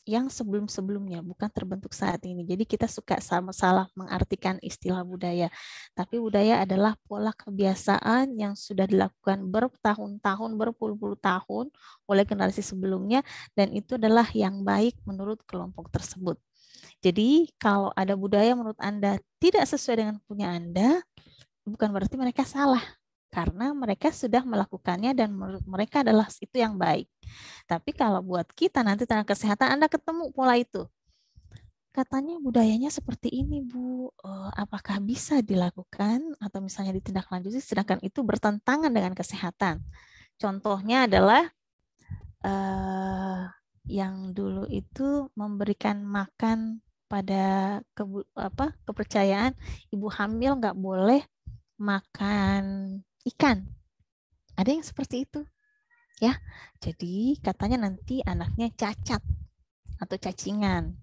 yang sebelum-sebelumnya, bukan terbentuk saat ini. Jadi kita suka salah mengartikan istilah budaya. Tapi budaya adalah pola kebiasaan yang sudah dilakukan bertahun-tahun, berpuluh-puluh tahun oleh generasi sebelumnya, dan itu adalah yang baik menurut kelompok tersebut. Jadi kalau ada budaya menurut Anda tidak sesuai dengan punya Anda, bukan berarti mereka salah. Karena mereka sudah melakukannya dan menurut mereka adalah itu yang baik. Tapi kalau buat kita nanti tenaga kesehatan Anda ketemu pola itu. Katanya budayanya seperti ini, Bu. Apakah bisa dilakukan atau misalnya ditindaklanjuti sedangkan itu bertentangan dengan kesehatan? Contohnya adalah yang dulu itu memberikan makan pada kepercayaan ibu hamil nggak boleh makan ikan. Ada yang seperti itu. Ya. Jadi katanya nanti anaknya cacat atau cacingan.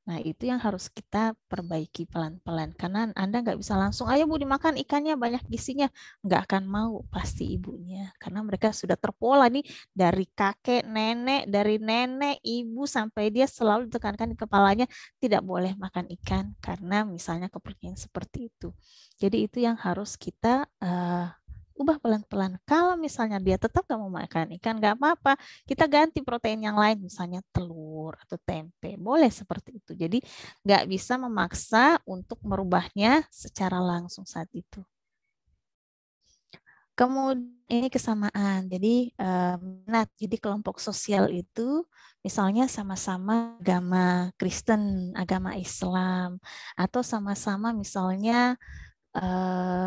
Nah, itu yang harus kita perbaiki pelan-pelan. Karena Anda nggak bisa langsung, ayo Bu dimakan ikannya banyak gizinya. Nggak akan mau pasti ibunya. Karena mereka sudah terpola nih dari kakek, nenek, dari nenek, ibu, sampai dia selalu ditekankan di kepalanya tidak boleh makan ikan. Karena misalnya kepercayaan seperti itu. Jadi itu yang harus kita ubah pelan-pelan. Kalau misalnya dia tetap gak mau makan ikan, gak apa-apa. Kita ganti protein yang lain, misalnya telur. jamur atau tempe. Boleh seperti itu. Jadi nggak bisa memaksa untuk merubahnya secara langsung saat itu. Kemudian ini kesamaan. Jadi jadi kelompok sosial itu misalnya sama-sama agama Kristen, agama Islam, atau sama-sama misalnya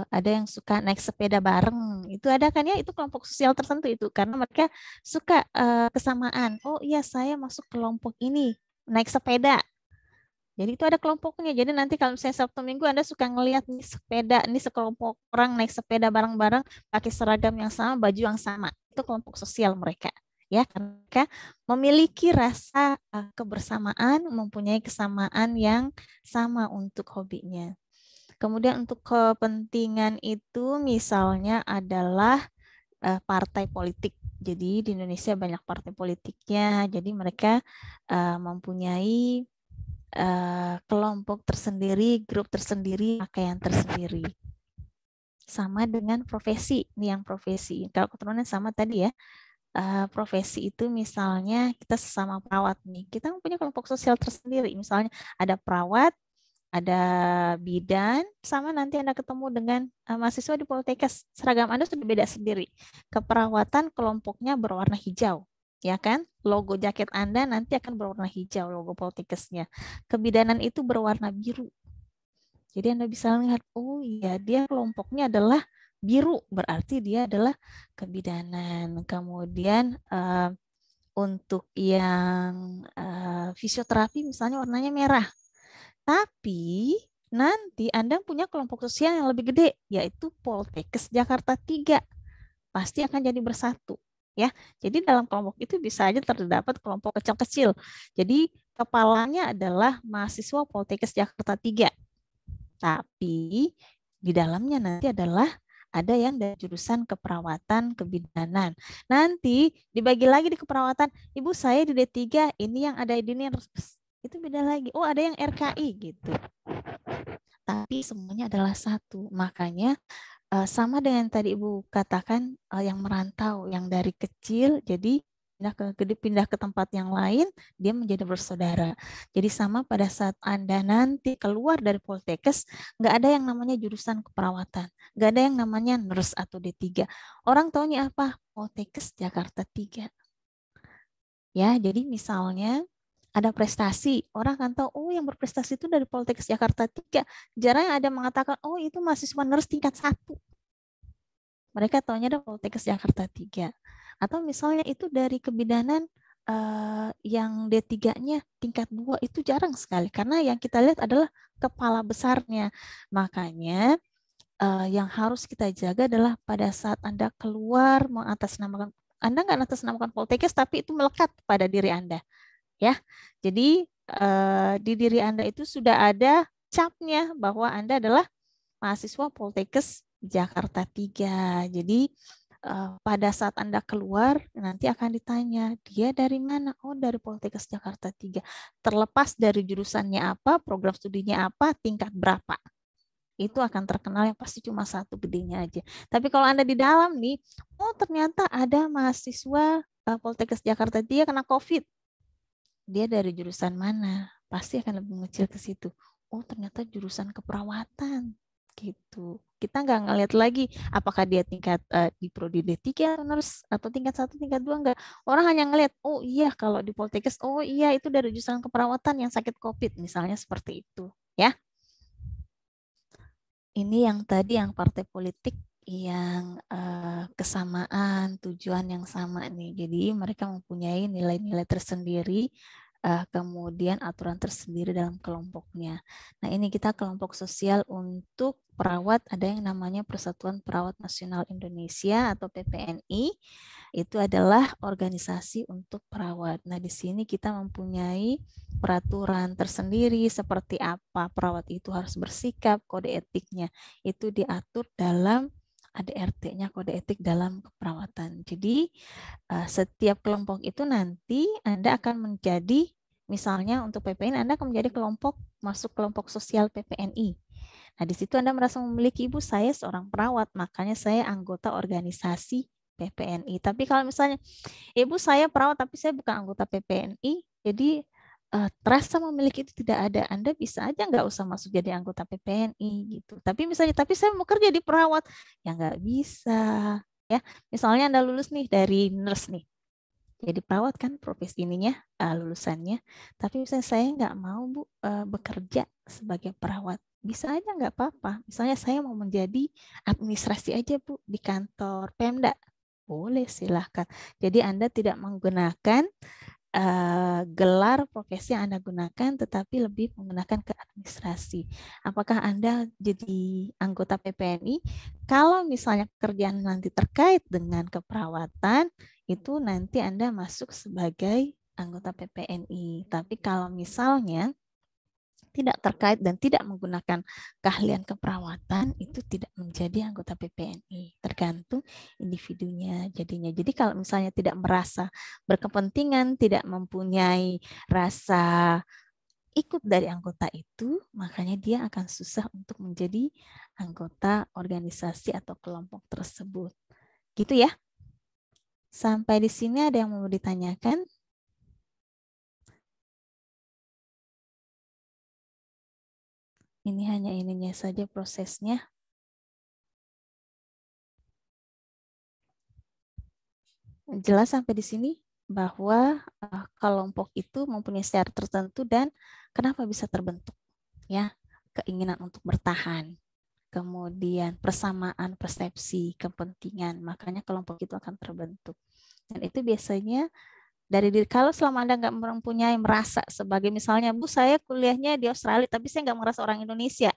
ada yang suka naik sepeda bareng. Itu ada kan ya, itu kelompok sosial tertentu itu karena mereka suka kesamaan. Oh iya, saya masuk kelompok ini, naik sepeda. Jadi itu ada kelompoknya. Jadi nanti kalau misalnya Sabtu Minggu Anda suka ngelihat nih sepeda, ini sekelompok orang naik sepeda bareng-bareng, pakai seragam yang sama, baju yang sama. Itu kelompok sosial mereka. Ya, karena mereka memiliki rasa kebersamaan, mempunyai kesamaan yang sama untuk hobinya. Kemudian untuk kepentingan itu misalnya adalah partai politik. Jadi di Indonesia banyak partai politiknya. Jadi mereka mempunyai kelompok tersendiri, grup tersendiri, pakaian tersendiri. Sama dengan profesi, nih yang profesi. Kalau keturunan sama tadi ya, profesi itu misalnya kita sesama perawat nih, kita mempunyai kelompok sosial tersendiri. Misalnya ada perawat, ada bidan, sama nanti Anda ketemu dengan mahasiswa di Poltekkes, seragam Anda sudah beda sendiri. Keperawatan kelompoknya berwarna hijau. Ya kan, logo jaket Anda nanti akan berwarna hijau, logo Poltekkesnya. Kebidanan itu berwarna biru. Jadi Anda bisa lihat, oh iya dia kelompoknya adalah biru, berarti dia adalah kebidanan. Kemudian untuk yang fisioterapi misalnya warnanya merah. Tapi nanti Anda punya kelompok sosial yang lebih gede, yaitu Poltekkes Jakarta 3. Pasti akan jadi bersatu. Ya, jadi dalam kelompok itu bisa aja terdapat kelompok kecil-kecil. Jadi kepalanya adalah mahasiswa Poltekkes Jakarta 3. Tapi di dalamnya nanti adalah ada yang dari jurusan keperawatan, kebidanan. Nanti dibagi lagi di keperawatan. Ibu saya di D3, ini yang ada di ini itu beda lagi. Oh, ada yang RKI gitu. Tapi semuanya adalah satu. Makanya sama dengan tadi Ibu katakan yang merantau, yang dari kecil jadi pindah ke tempat yang lain, dia menjadi bersaudara. Jadi sama pada saat Anda nanti keluar dari Poltekkes, nggak ada yang namanya jurusan keperawatan, nggak ada yang namanya nurse atau D3. Orang taunya apa? Poltekkes Jakarta 3. Ya, jadi misalnya ada prestasi, orang akan tahu, oh yang berprestasi itu dari Poltekkes Jakarta 3. Jarang ada mengatakan, oh itu mahasiswa nurse tingkat 1. Mereka taunya ada Poltekkes Jakarta 3. Atau misalnya itu dari kebidanan yang D3-nya tingkat 2, itu jarang sekali. Karena yang kita lihat adalah kepala besarnya. Makanya yang harus kita jaga adalah pada saat Anda keluar mengatasnamakan, Anda nggak mengatasnamakan Poltekkes, tapi itu melekat pada diri Anda. Ya, jadi di diri Anda itu sudah ada capnya bahwa Anda adalah mahasiswa Poltekkes Jakarta 3. Jadi pada saat Anda keluar nanti akan ditanya, dia dari mana? Oh, dari Poltekkes Jakarta 3. Terlepas dari jurusannya apa, program studinya apa, tingkat berapa. Itu akan terkenal yang pasti cuma satu gedenya aja. Tapi kalau Anda di dalam nih, oh ternyata ada mahasiswa Poltekkes Jakarta 3 kena COVID. Dia dari jurusan mana? Pasti akan lebih mengecil ke situ. Oh, ternyata jurusan keperawatan. Gitu. Kita nggak ngeliat lagi apakah dia tingkat di prodi D3 atau tingkat 1, tingkat 2, enggak. Orang hanya ngeliat, oh iya kalau di Poltekkes, oh iya itu dari jurusan keperawatan yang sakit COVID, misalnya seperti itu. Ya. Ini yang tadi yang partai politik yang kesamaan, tujuan yang sama nih. Jadi mereka mempunyai nilai-nilai tersendiri, kemudian aturan tersendiri dalam kelompoknya. Nah ini kita kelompok sosial untuk perawat, ada yang namanya Persatuan Perawat Nasional Indonesia atau PPNI. Itu adalah organisasi untuk perawat. Nah di sini kita mempunyai peraturan tersendiri seperti apa perawat itu harus bersikap, kode etiknya itu diatur dalam ADRT-nya, kode etik dalam keperawatan. Jadi setiap kelompok itu nanti Anda akan menjadi, misalnya untuk PPNI Anda akan menjadi kelompok, masuk kelompok sosial PPNI. Nah di situ Anda merasa memiliki, ibu saya seorang perawat, makanya saya anggota organisasi PPNI. Tapi kalau misalnya ibu saya perawat tapi saya bukan anggota PPNI, jadi terasa memiliki itu tidak ada, Anda bisa aja nggak usah masuk jadi anggota PPNI gitu. Tapi misalnya, tapi saya mau kerja di perawat, ya nggak bisa. Ya, misalnya Anda lulus nih dari nurse nih, jadi perawat kan profesi ininya lulusannya. Tapi misalnya saya nggak mau Bu bekerja sebagai perawat, bisa aja nggak apa-apa. Misalnya saya mau menjadi administrasi aja Bu di kantor Pemda, boleh silahkan. Jadi Anda tidak menggunakan gelar profesi yang Anda gunakan, tetapi lebih menggunakan ke administrasi. Apakah Anda jadi anggota PPNI? Kalau misalnya pekerjaan nanti terkait dengan keperawatan, itu nanti Anda masuk sebagai anggota PPNI. Tapi kalau misalnya tidak terkait dan tidak menggunakan keahlian keperawatan, itu tidak menjadi anggota PPNI. Tergantung individunya jadinya. Jadi kalau misalnya tidak merasa berkepentingan, tidak mempunyai rasa ikut dari anggota itu, makanya dia akan susah untuk menjadi anggota organisasi atau kelompok tersebut. Gitu ya. Sampai di sini ada yang mau ditanyakan? Ini hanya ininya saja prosesnya. Jelas sampai di sini bahwa kelompok itu mempunyai syarat tertentu dan kenapa bisa terbentuk, ya, keinginan untuk bertahan, kemudian persamaan persepsi, kepentingan, makanya kelompok itu akan terbentuk. Dan itu biasanya dari diri, kalau selama Anda nggak mempunyai merasa sebagai misalnya, Bu saya kuliahnya di Australia tapi saya nggak merasa orang Indonesia.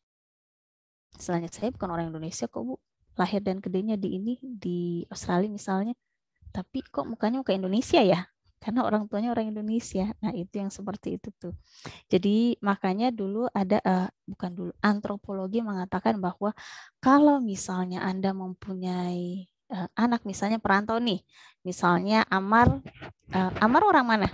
Misalnya saya bukan orang Indonesia kok Bu, lahir dan gedenya di Australia misalnya, tapi kok mukanya muka Indonesia ya? Karena orang tuanya orang Indonesia. Nah itu yang seperti itu tuh. Jadi makanya dulu ada, antropologi mengatakan bahwa kalau misalnya Anda mempunyai anak misalnya perantau nih, misalnya Amar orang mana?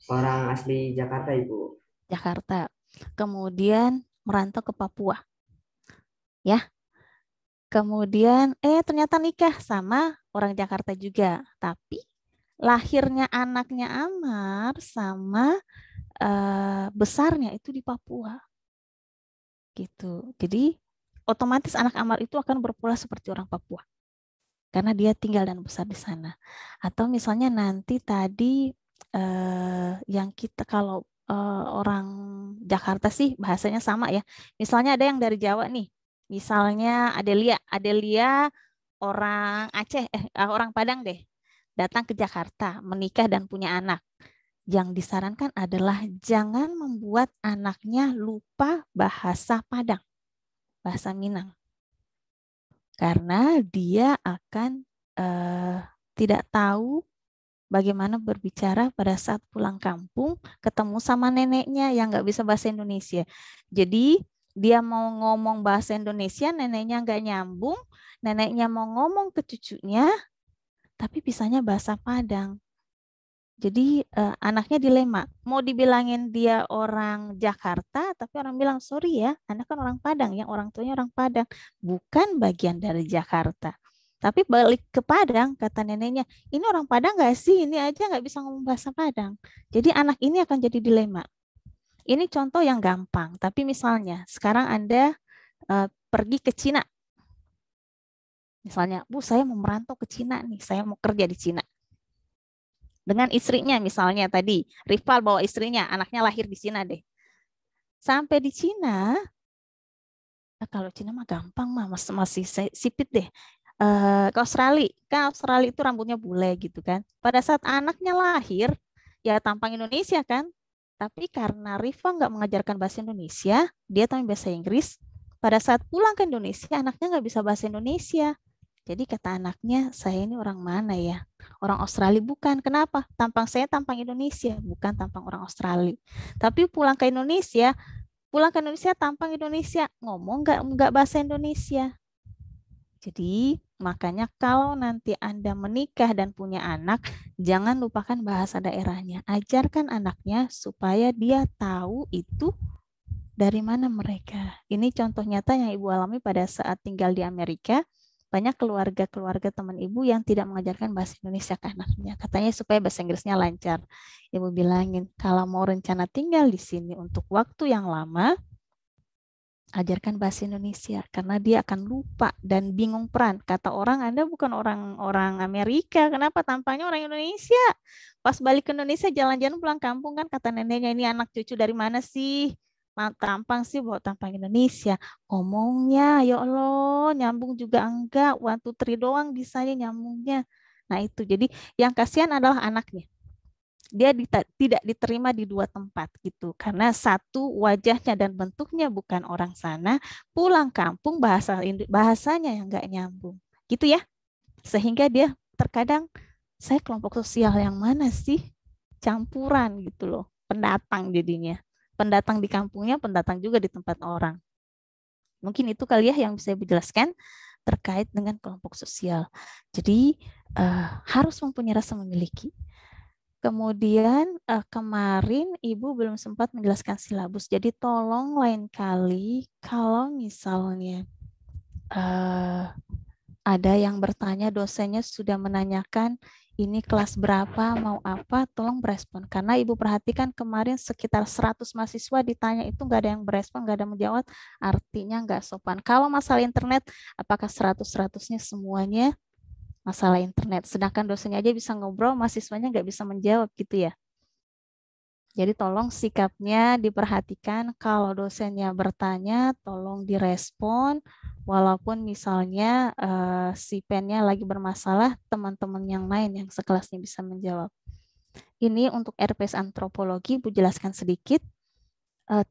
Orang asli Jakarta, Ibu. Jakarta. Kemudian merantau ke Papua. Ya. Kemudian ternyata nikah sama orang Jakarta juga. Tapi lahirnya anaknya Amar sama besarnya itu di Papua. Gitu. Jadi otomatis anak Amar itu akan berpola seperti orang Papua. Karena dia tinggal dan besar di sana. Atau misalnya nanti tadi yang kita kalau orang Jakarta sih bahasanya sama ya. Misalnya ada yang dari Jawa nih. Misalnya Adelia orang Aceh, orang Padang deh. Datang ke Jakarta, menikah dan punya anak. Yang disarankan adalah jangan membuat anaknya lupa bahasa Padang, bahasa Minang. Karena dia akan tidak tahu bagaimana berbicara pada saat pulang kampung, ketemu sama neneknya yang nggak bisa bahasa Indonesia. Jadi dia mau ngomong bahasa Indonesia, neneknya nggak nyambung, neneknya mau ngomong ke cucunya, tapi bisanya bahasa Padang. Jadi anaknya dilema, mau dibilangin dia orang Jakarta, tapi orang bilang, sorry ya, anak kan orang Padang, yang orang tuanya orang Padang, bukan bagian dari Jakarta. Tapi balik ke Padang, kata neneknya, ini orang Padang nggak sih? Ini aja nggak bisa ngomong bahasa Padang. Jadi anak ini akan jadi dilema. Ini contoh yang gampang, tapi misalnya sekarang Anda pergi ke Cina. Misalnya, Bu, saya mau merantau ke Cina nih, saya mau kerja di Cina. Dengan istrinya misalnya tadi, Rival bawa istrinya, anaknya lahir di Cina deh. Sampai di Cina, kalau Cina mah gampang mah, masih sipit deh. Ke Australia, kan Australia itu rambutnya bule gitu kan. Pada saat anaknya lahir, ya tampang Indonesia kan. Tapi karena Riva nggak mengajarkan bahasa Indonesia, dia tampil bahasa Inggris. Pada saat pulang ke Indonesia, anaknya nggak bisa bahasa Indonesia. Jadi kata anaknya, saya ini orang mana ya? Orang Australia bukan. Kenapa? Tampang saya tampang Indonesia, bukan tampang orang Australia. Tapi pulang ke Indonesia tampang Indonesia, ngomong nggak bahasa Indonesia. Jadi makanya kalau nanti Anda menikah dan punya anak, jangan lupakan bahasa daerahnya. Ajarkan anaknya supaya dia tahu itu dari mana mereka. Ini contoh nyata yang Ibu alami pada saat tinggal di Amerika. banyak keluarga-keluarga teman ibu yang tidak mengajarkan bahasa Indonesia ke anaknya. Katanya supaya bahasa Inggrisnya lancar. Ibu bilangin, kalau mau rencana tinggal di sini untuk waktu yang lama, ajarkan bahasa Indonesia karena dia akan lupa dan bingung peran. Kata orang, Anda bukan orang Amerika, kenapa tampaknya orang Indonesia? Pas balik ke Indonesia jalan-jalan pulang kampung kan kata neneknya, ini anak cucu dari mana sih? Tampang sih bawa tampang Indonesia. Ngomongnya ya Allah nyambung juga enggak. 1, 2, 3 doang bisanya nyambungnya. Nah itu jadi yang kasihan adalah anaknya. Dia tidak diterima di 2 tempat gitu karena satu wajahnya dan bentuknya bukan orang sana, pulang kampung bahasanya yang nggak nyambung gitu ya, sehingga dia terkadang saya kelompok sosial yang mana sih, campuran gitu loh, pendatang jadinya, pendatang di kampungnya, pendatang juga di tempat orang. Mungkin itu kali ya yang bisa saya jelaskan terkait dengan kelompok sosial. Jadi harus mempunyai rasa memiliki. Kemudian kemarin Ibu belum sempat menjelaskan silabus. Jadi tolong lain kali kalau misalnya ada yang bertanya, dosennya sudah menanyakan ini kelas berapa, mau apa, tolong berespon. Karena Ibu perhatikan kemarin sekitar 100 mahasiswa ditanya itu nggak ada yang berespon, nggak ada yang menjawab, artinya nggak sopan. Kalau masalah internet, apakah 100-100-nya semuanya masalah internet, sedangkan dosennya aja bisa ngobrol, mahasiswanya nggak bisa menjawab gitu ya. Jadi tolong sikapnya diperhatikan, kalau dosennya bertanya tolong direspon, walaupun misalnya si pennya lagi bermasalah, teman-teman yang lain yang sekelasnya bisa menjawab. Ini untuk RPS antropologi, Bu jelaskan sedikit.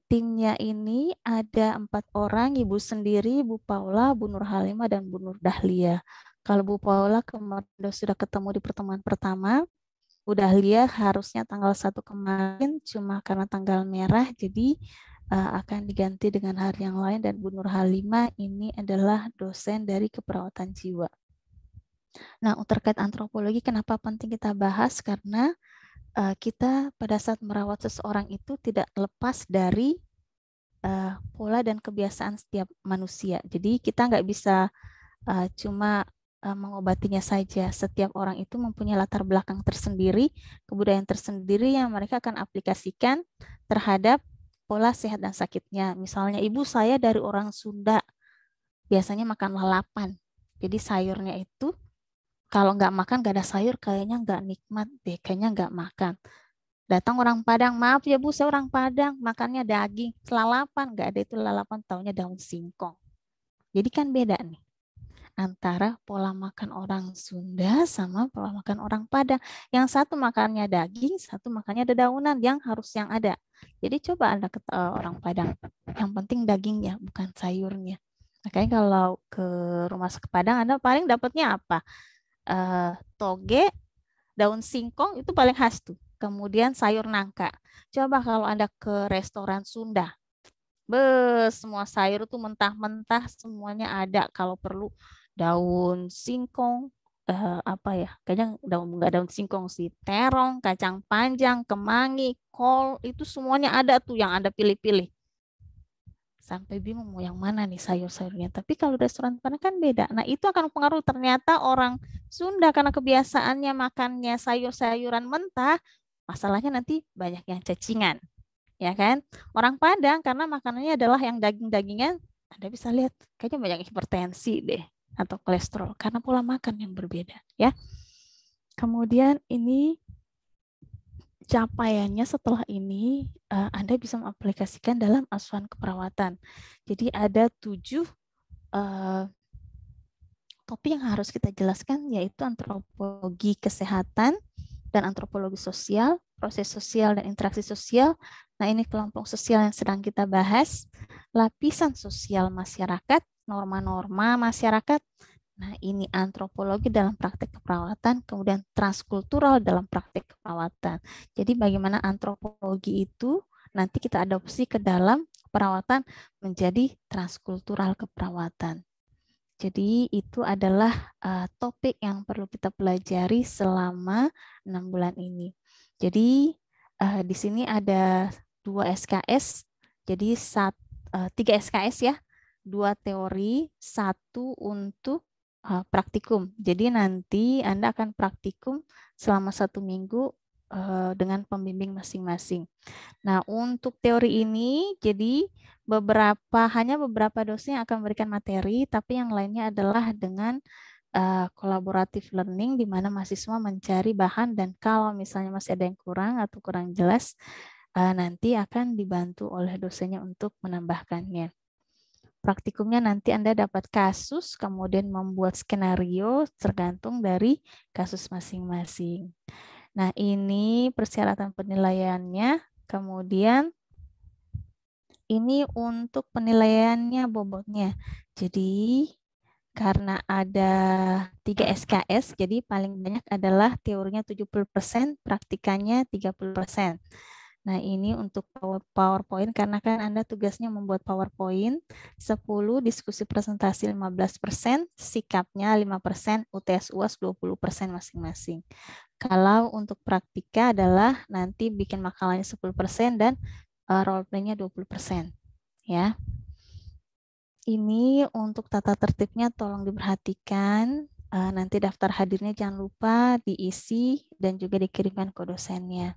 Timnya ini ada 4 orang, Ibu sendiri, Bu Paula, Bu Nur Halimah, dan Bu Nur Dahlia. Kalau Bu Paula kemarin sudah ketemu di pertemuan pertama, Bu Dahlia harusnya tanggal 1 kemarin, cuma karena tanggal merah, jadi akan diganti dengan hari yang lain, dan Bu Nur Halimah ini adalah dosen dari keperawatan jiwa. Nah, terkait antropologi, kenapa penting kita bahas? Karena kita pada saat merawat seseorang itu tidak lepas dari pola dan kebiasaan setiap manusia. Jadi kita nggak bisa cuma mengobatinya saja. Setiap orang itu mempunyai latar belakang tersendiri, kebudayaan tersendiri yang mereka akan aplikasikan terhadap pola sehat dan sakitnya. Misalnya ibu saya dari orang Sunda, biasanya makan lalapan. Jadi sayurnya itu kalau nggak makan nggak ada sayur, kayaknya nggak nikmat deh, kayaknya nggak makan. Datang orang Padang, maaf ya Bu, saya orang Padang, makannya daging, lalapan, nggak ada itu lalapan, taunya daun singkong. Jadi kan beda nih antara pola makan orang Sunda sama pola makan orang Padang. Yang satu makannya daging, satu makannya dedaunan yang ada. Jadi coba Anda ke orang Padang, yang penting dagingnya, bukan sayurnya. Makanya kalau ke rumah Padang, Anda paling dapatnya apa? Toge, daun singkong itu paling khas tuh. Kemudian sayur nangka. Coba kalau Anda ke restoran Sunda, semua sayur itu mentah-mentah semuanya ada. Kalau perlu daun singkong, kayaknya nggak daun singkong sih, terong, kacang panjang, kemangi, kol, itu semuanya ada tuh yang Anda pilih-pilih. Sampai bingung mau yang mana nih sayur-sayurnya. Tapi kalau restoran Padang kan beda. Nah itu akan pengaruh, ternyata orang Sunda karena kebiasaannya makannya sayur-sayuran mentah, masalahnya nanti banyak yang cacingan. Ya kan? Orang Padang karena makanannya adalah yang daging-dagingan, Anda bisa lihat kayaknya banyak hipertensi deh atau kolesterol karena pola makan yang berbeda ya. Kemudian ini capaiannya setelah ini Anda bisa mengaplikasikan dalam asuhan keperawatan. Jadi ada 7 topik yang harus kita jelaskan, yaitu antropologi kesehatan dan antropologi sosial, proses sosial dan interaksi sosial. Nah, ini kelompok sosial yang sedang kita bahas, lapisan sosial masyarakat, norma-norma masyarakat. Nah, ini antropologi dalam praktek keperawatan, kemudian transkultural dalam praktek keperawatan. Jadi bagaimana antropologi itu nanti kita adopsi ke dalam perawatan menjadi transkultural keperawatan. Jadi itu adalah topik yang perlu kita pelajari selama 6 bulan ini. Jadi di sini ada 2 SKS, jadi 3 SKS ya, 2 teori, 1 untuk praktikum. Jadi nanti Anda akan praktikum selama 1 minggu dengan pembimbing masing-masing. Nah, untuk teori ini, jadi hanya beberapa dosen yang akan memberikan materi, tapi yang lainnya adalah dengan collaborative learning, di mana mahasiswa mencari bahan, dan kalau misalnya masih ada yang kurang atau kurang jelas, nanti akan dibantu oleh dosennya untuk menambahkannya. Praktikumnya nanti Anda dapat kasus, kemudian membuat skenario tergantung dari kasus masing-masing. Nah, ini persyaratan penilaiannya. Kemudian ini untuk penilaiannya bobotnya. Jadi karena ada 3 SKS, jadi paling banyak adalah teorinya 70%, praktikannya 30%. Nah, ini untuk PowerPoint, karena kan Anda tugasnya membuat PowerPoint, 10, diskusi presentasi 15%, sikapnya 5%, UTS UAS 20% masing-masing. Kalau untuk praktika adalah nanti bikin makalahnya 10% dan role play-nya 20%. Ya. Ini untuk tata tertibnya tolong diperhatikan. Nanti daftar hadirnya jangan lupa diisi dan juga dikirimkan ke dosennya.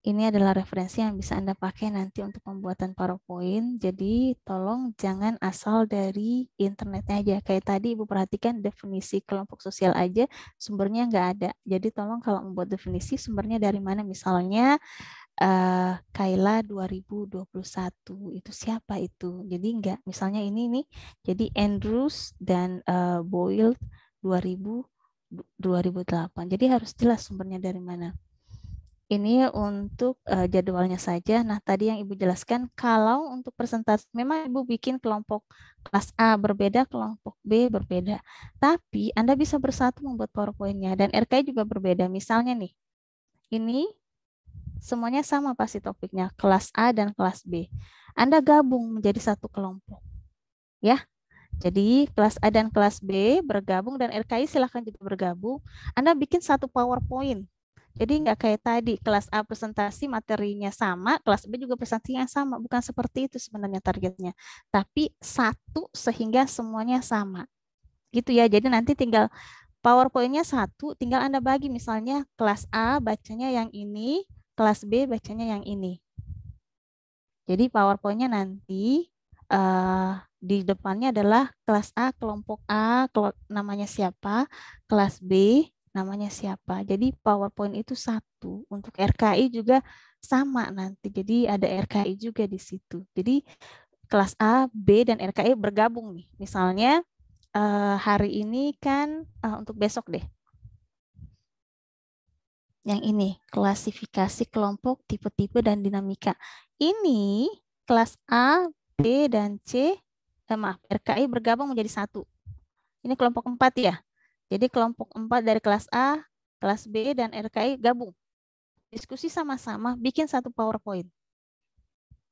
Ini adalah referensi yang bisa Anda pakai nanti untuk pembuatan PowerPoint. Jadi tolong jangan asal dari internetnya aja. Kayak tadi Ibu perhatikan definisi kelompok sosial aja, sumbernya nggak ada. Jadi tolong kalau membuat definisi, sumbernya dari mana. Misalnya Kaila 2021, itu siapa itu? Jadi enggak, misalnya ini nih, jadi Andrews dan Boyle 2008. Jadi harus jelas sumbernya dari mana. Ini untuk jadwalnya saja. Nah, tadi yang Ibu jelaskan, kalau untuk presentasi, memang Ibu bikin kelompok kelas A berbeda, kelompok B berbeda. Tapi Anda bisa bersatu membuat PowerPoint-nya, dan RKI juga berbeda. Misalnya nih, ini semuanya sama pasti topiknya, kelas A dan kelas B. Anda gabung menjadi satu kelompok. Ya. Jadi kelas A dan kelas B bergabung, dan RKI silahkan juga bergabung. Anda bikin satu PowerPoint. Jadi nggak kayak tadi, kelas A presentasi materinya sama, kelas B juga presentasinya sama. Bukan seperti itu sebenarnya targetnya. Tapi satu sehingga semuanya sama. Gitu ya, jadi nanti tinggal PowerPoint-nya satu, tinggal Anda bagi. Misalnya kelas A bacanya yang ini, kelas B bacanya yang ini. Jadi PowerPoint-nya nanti di depannya adalah kelas A, kelompok A, namanya siapa, kelas B, namanya siapa. Jadi PowerPoint itu satu. Untuk RKI juga sama nanti. Jadi ada RKI juga di situ. Jadi kelas A, B, dan RKI bergabung nih. Misalnya hari ini kan untuk besok deh. Yang ini, klasifikasi kelompok, tipe-tipe, dan dinamika. Ini kelas A, B, dan C, RKI bergabung menjadi satu. Ini kelompok 4 ya. Jadi kelompok 4 dari kelas A, kelas B, dan RKI gabung. Diskusi sama-sama, bikin satu PowerPoint.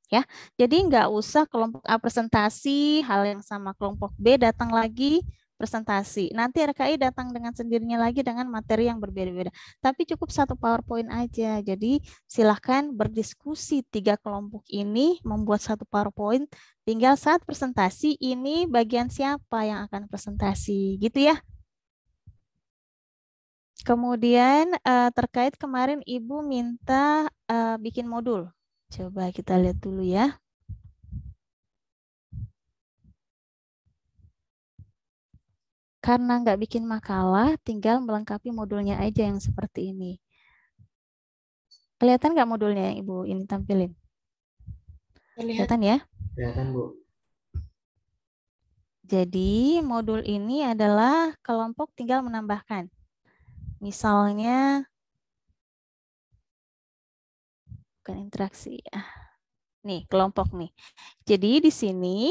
Ya, jadi nggak usah kelompok A presentasi, hal yang sama kelompok B datang lagi presentasi. Nanti RKI datang dengan sendirinya lagi dengan materi yang berbeda-beda. Tapi cukup satu PowerPoint aja. Jadi silahkan berdiskusi 3 kelompok ini membuat satu PowerPoint. Tinggal saat presentasi ini bagian siapa yang akan presentasi, gitu ya. Kemudian terkait kemarin Ibu minta bikin modul. Coba kita lihat dulu ya. Karena nggak bikin makalah, tinggal melengkapi modulnya aja yang seperti ini. Kelihatan nggak modulnya yang Ibu ini tampilin? Kelihatan ya? Kelihatan, Bu. Jadi modul ini adalah kelompok tinggal menambahkan. Misalnya, bukan interaksi ya. Nih, kelompok nih. Jadi di sini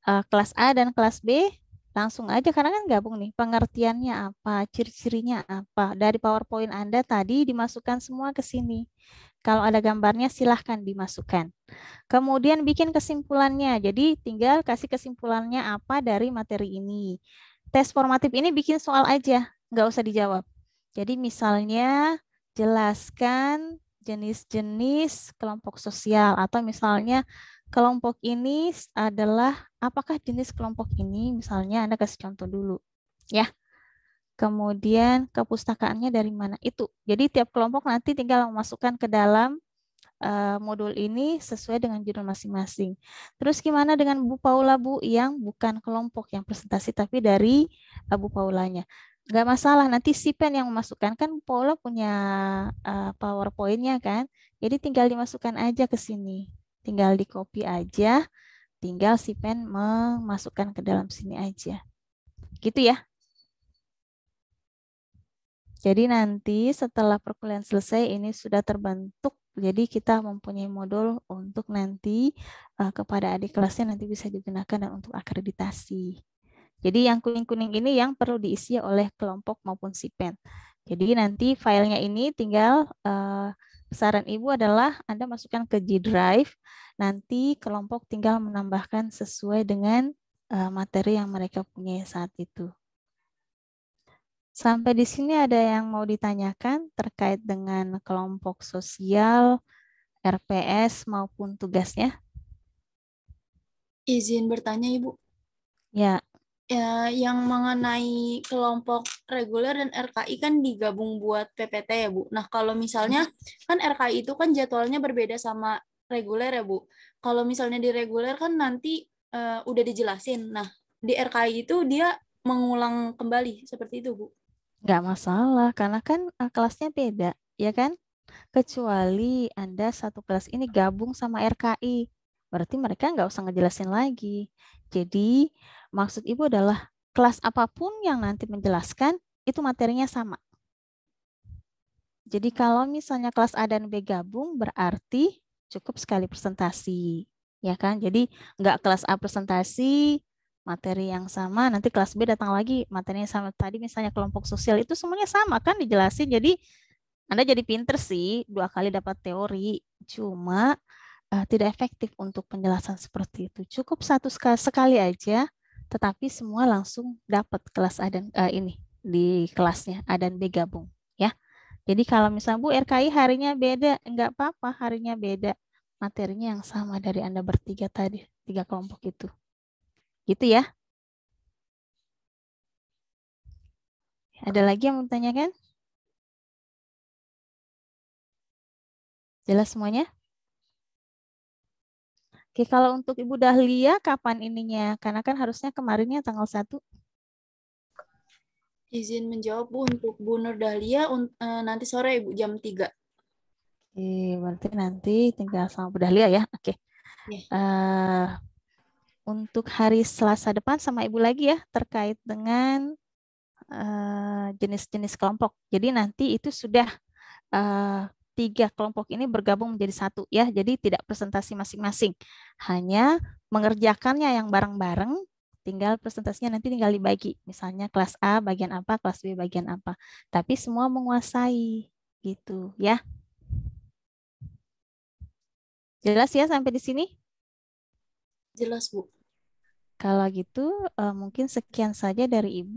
kelas A dan kelas B langsung aja karena kan gabung nih. Pengertiannya apa, ciri-cirinya apa. Dari PowerPoint Anda tadi dimasukkan semua ke sini. Kalau ada gambarnya silahkan dimasukkan. Kemudian bikin kesimpulannya. Jadi tinggal kasih kesimpulannya apa dari materi ini. Tes formatif ini bikin soal aja, nggak usah dijawab. Jadi misalnya jelaskan jenis-jenis kelompok sosial, atau misalnya kelompok ini adalah, apakah jenis kelompok ini, misalnya Anda kasih contoh dulu, ya. Kemudian kepustakaannya dari mana itu. Jadi tiap kelompok nanti tinggal memasukkan ke dalam modul ini sesuai dengan judul masing-masing. Terus gimana dengan Bu Paula, Bu, yang bukan kelompok yang presentasi tapi dari Bu Paulanya? Nggak masalah, nanti si Pen yang memasukkan, kan Bu Paula punya PowerPoint-nya kan, jadi tinggal dimasukkan aja ke sini. Tinggal di copy aja, tinggal si Pen memasukkan ke dalam sini aja. Gitu ya. Jadi nanti setelah perkuliahan selesai ini sudah terbentuk, jadi kita mempunyai modul untuk nanti kepada adik kelasnya nanti bisa digunakan dan untuk akreditasi. Jadi yang kuning-kuning ini yang perlu diisi oleh kelompok maupun si Pen. Jadi nanti filenya ini tinggal saran Ibu adalah Anda masukkan ke G Drive, nanti kelompok tinggal menambahkan sesuai dengan materi yang mereka punya saat itu. Sampai di sini ada yang mau ditanyakan terkait dengan kelompok sosial, RPS maupun tugasnya? Izin bertanya, Ibu. Ya. Ya, yang mengenai kelompok reguler dan RKI kan digabung buat PPT ya, Bu. Nah, kalau misalnya kan RKI itu kan jadwalnya berbeda sama reguler ya, Bu. Kalau misalnya di reguler kan nanti udah dijelasin. Nah, di RKI itu dia mengulang kembali seperti itu, Bu. Nggak masalah, karena kan kelasnya beda, ya kan? Kecuali Anda satu kelas ini gabung sama RKI. Berarti mereka nggak usah ngejelasin lagi. Jadi maksud Ibu adalah kelas apapun yang nanti menjelaskan, itu materinya sama. Jadi kalau misalnya kelas A dan B gabung, berarti cukup sekali presentasi. Ya kan? Jadi nggak kelas A presentasi, materi yang sama, nanti kelas B datang lagi, materinya sama. Tadi misalnya kelompok sosial itu semuanya sama kan dijelasin. Jadi Anda jadi pinter sih, 2 kali dapat teori. Cuma tidak efektif untuk penjelasan seperti itu. Cukup satu sekali aja, tetapi semua langsung dapat kelas A dan ini di kelasnya A dan B gabung, ya. Jadi kalau misalnya Bu RKI harinya beda, enggak apa-apa, harinya beda, materinya yang sama dari Anda bertiga tadi, 3 kelompok itu, gitu ya. Ada lagi yang mau ditanyakan? Jelas semuanya? Oke, kalau untuk Ibu Dahlia, kapan ininya? Karena kan harusnya kemarinnya tanggal 1. Izin menjawab, Bu, untuk Bu Nur Dahlia nanti sore, Ibu, jam 3. Oke, berarti nanti tinggal sama Bu Dahlia ya. Oke. Untuk hari Selasa depan sama Ibu lagi ya, terkait dengan jenis-jenis kelompok. Jadi nanti itu sudah 3 kelompok ini bergabung menjadi satu ya. Jadi tidak presentasi masing-masing. Hanya mengerjakannya yang bareng-bareng, tinggal presentasinya nanti tinggal dibagi. Misalnya kelas A bagian apa, kelas B bagian apa. Tapi semua menguasai gitu ya. Jelas ya sampai di sini? Jelas, Bu. Kalau gitu mungkin sekian saja dari Ibu.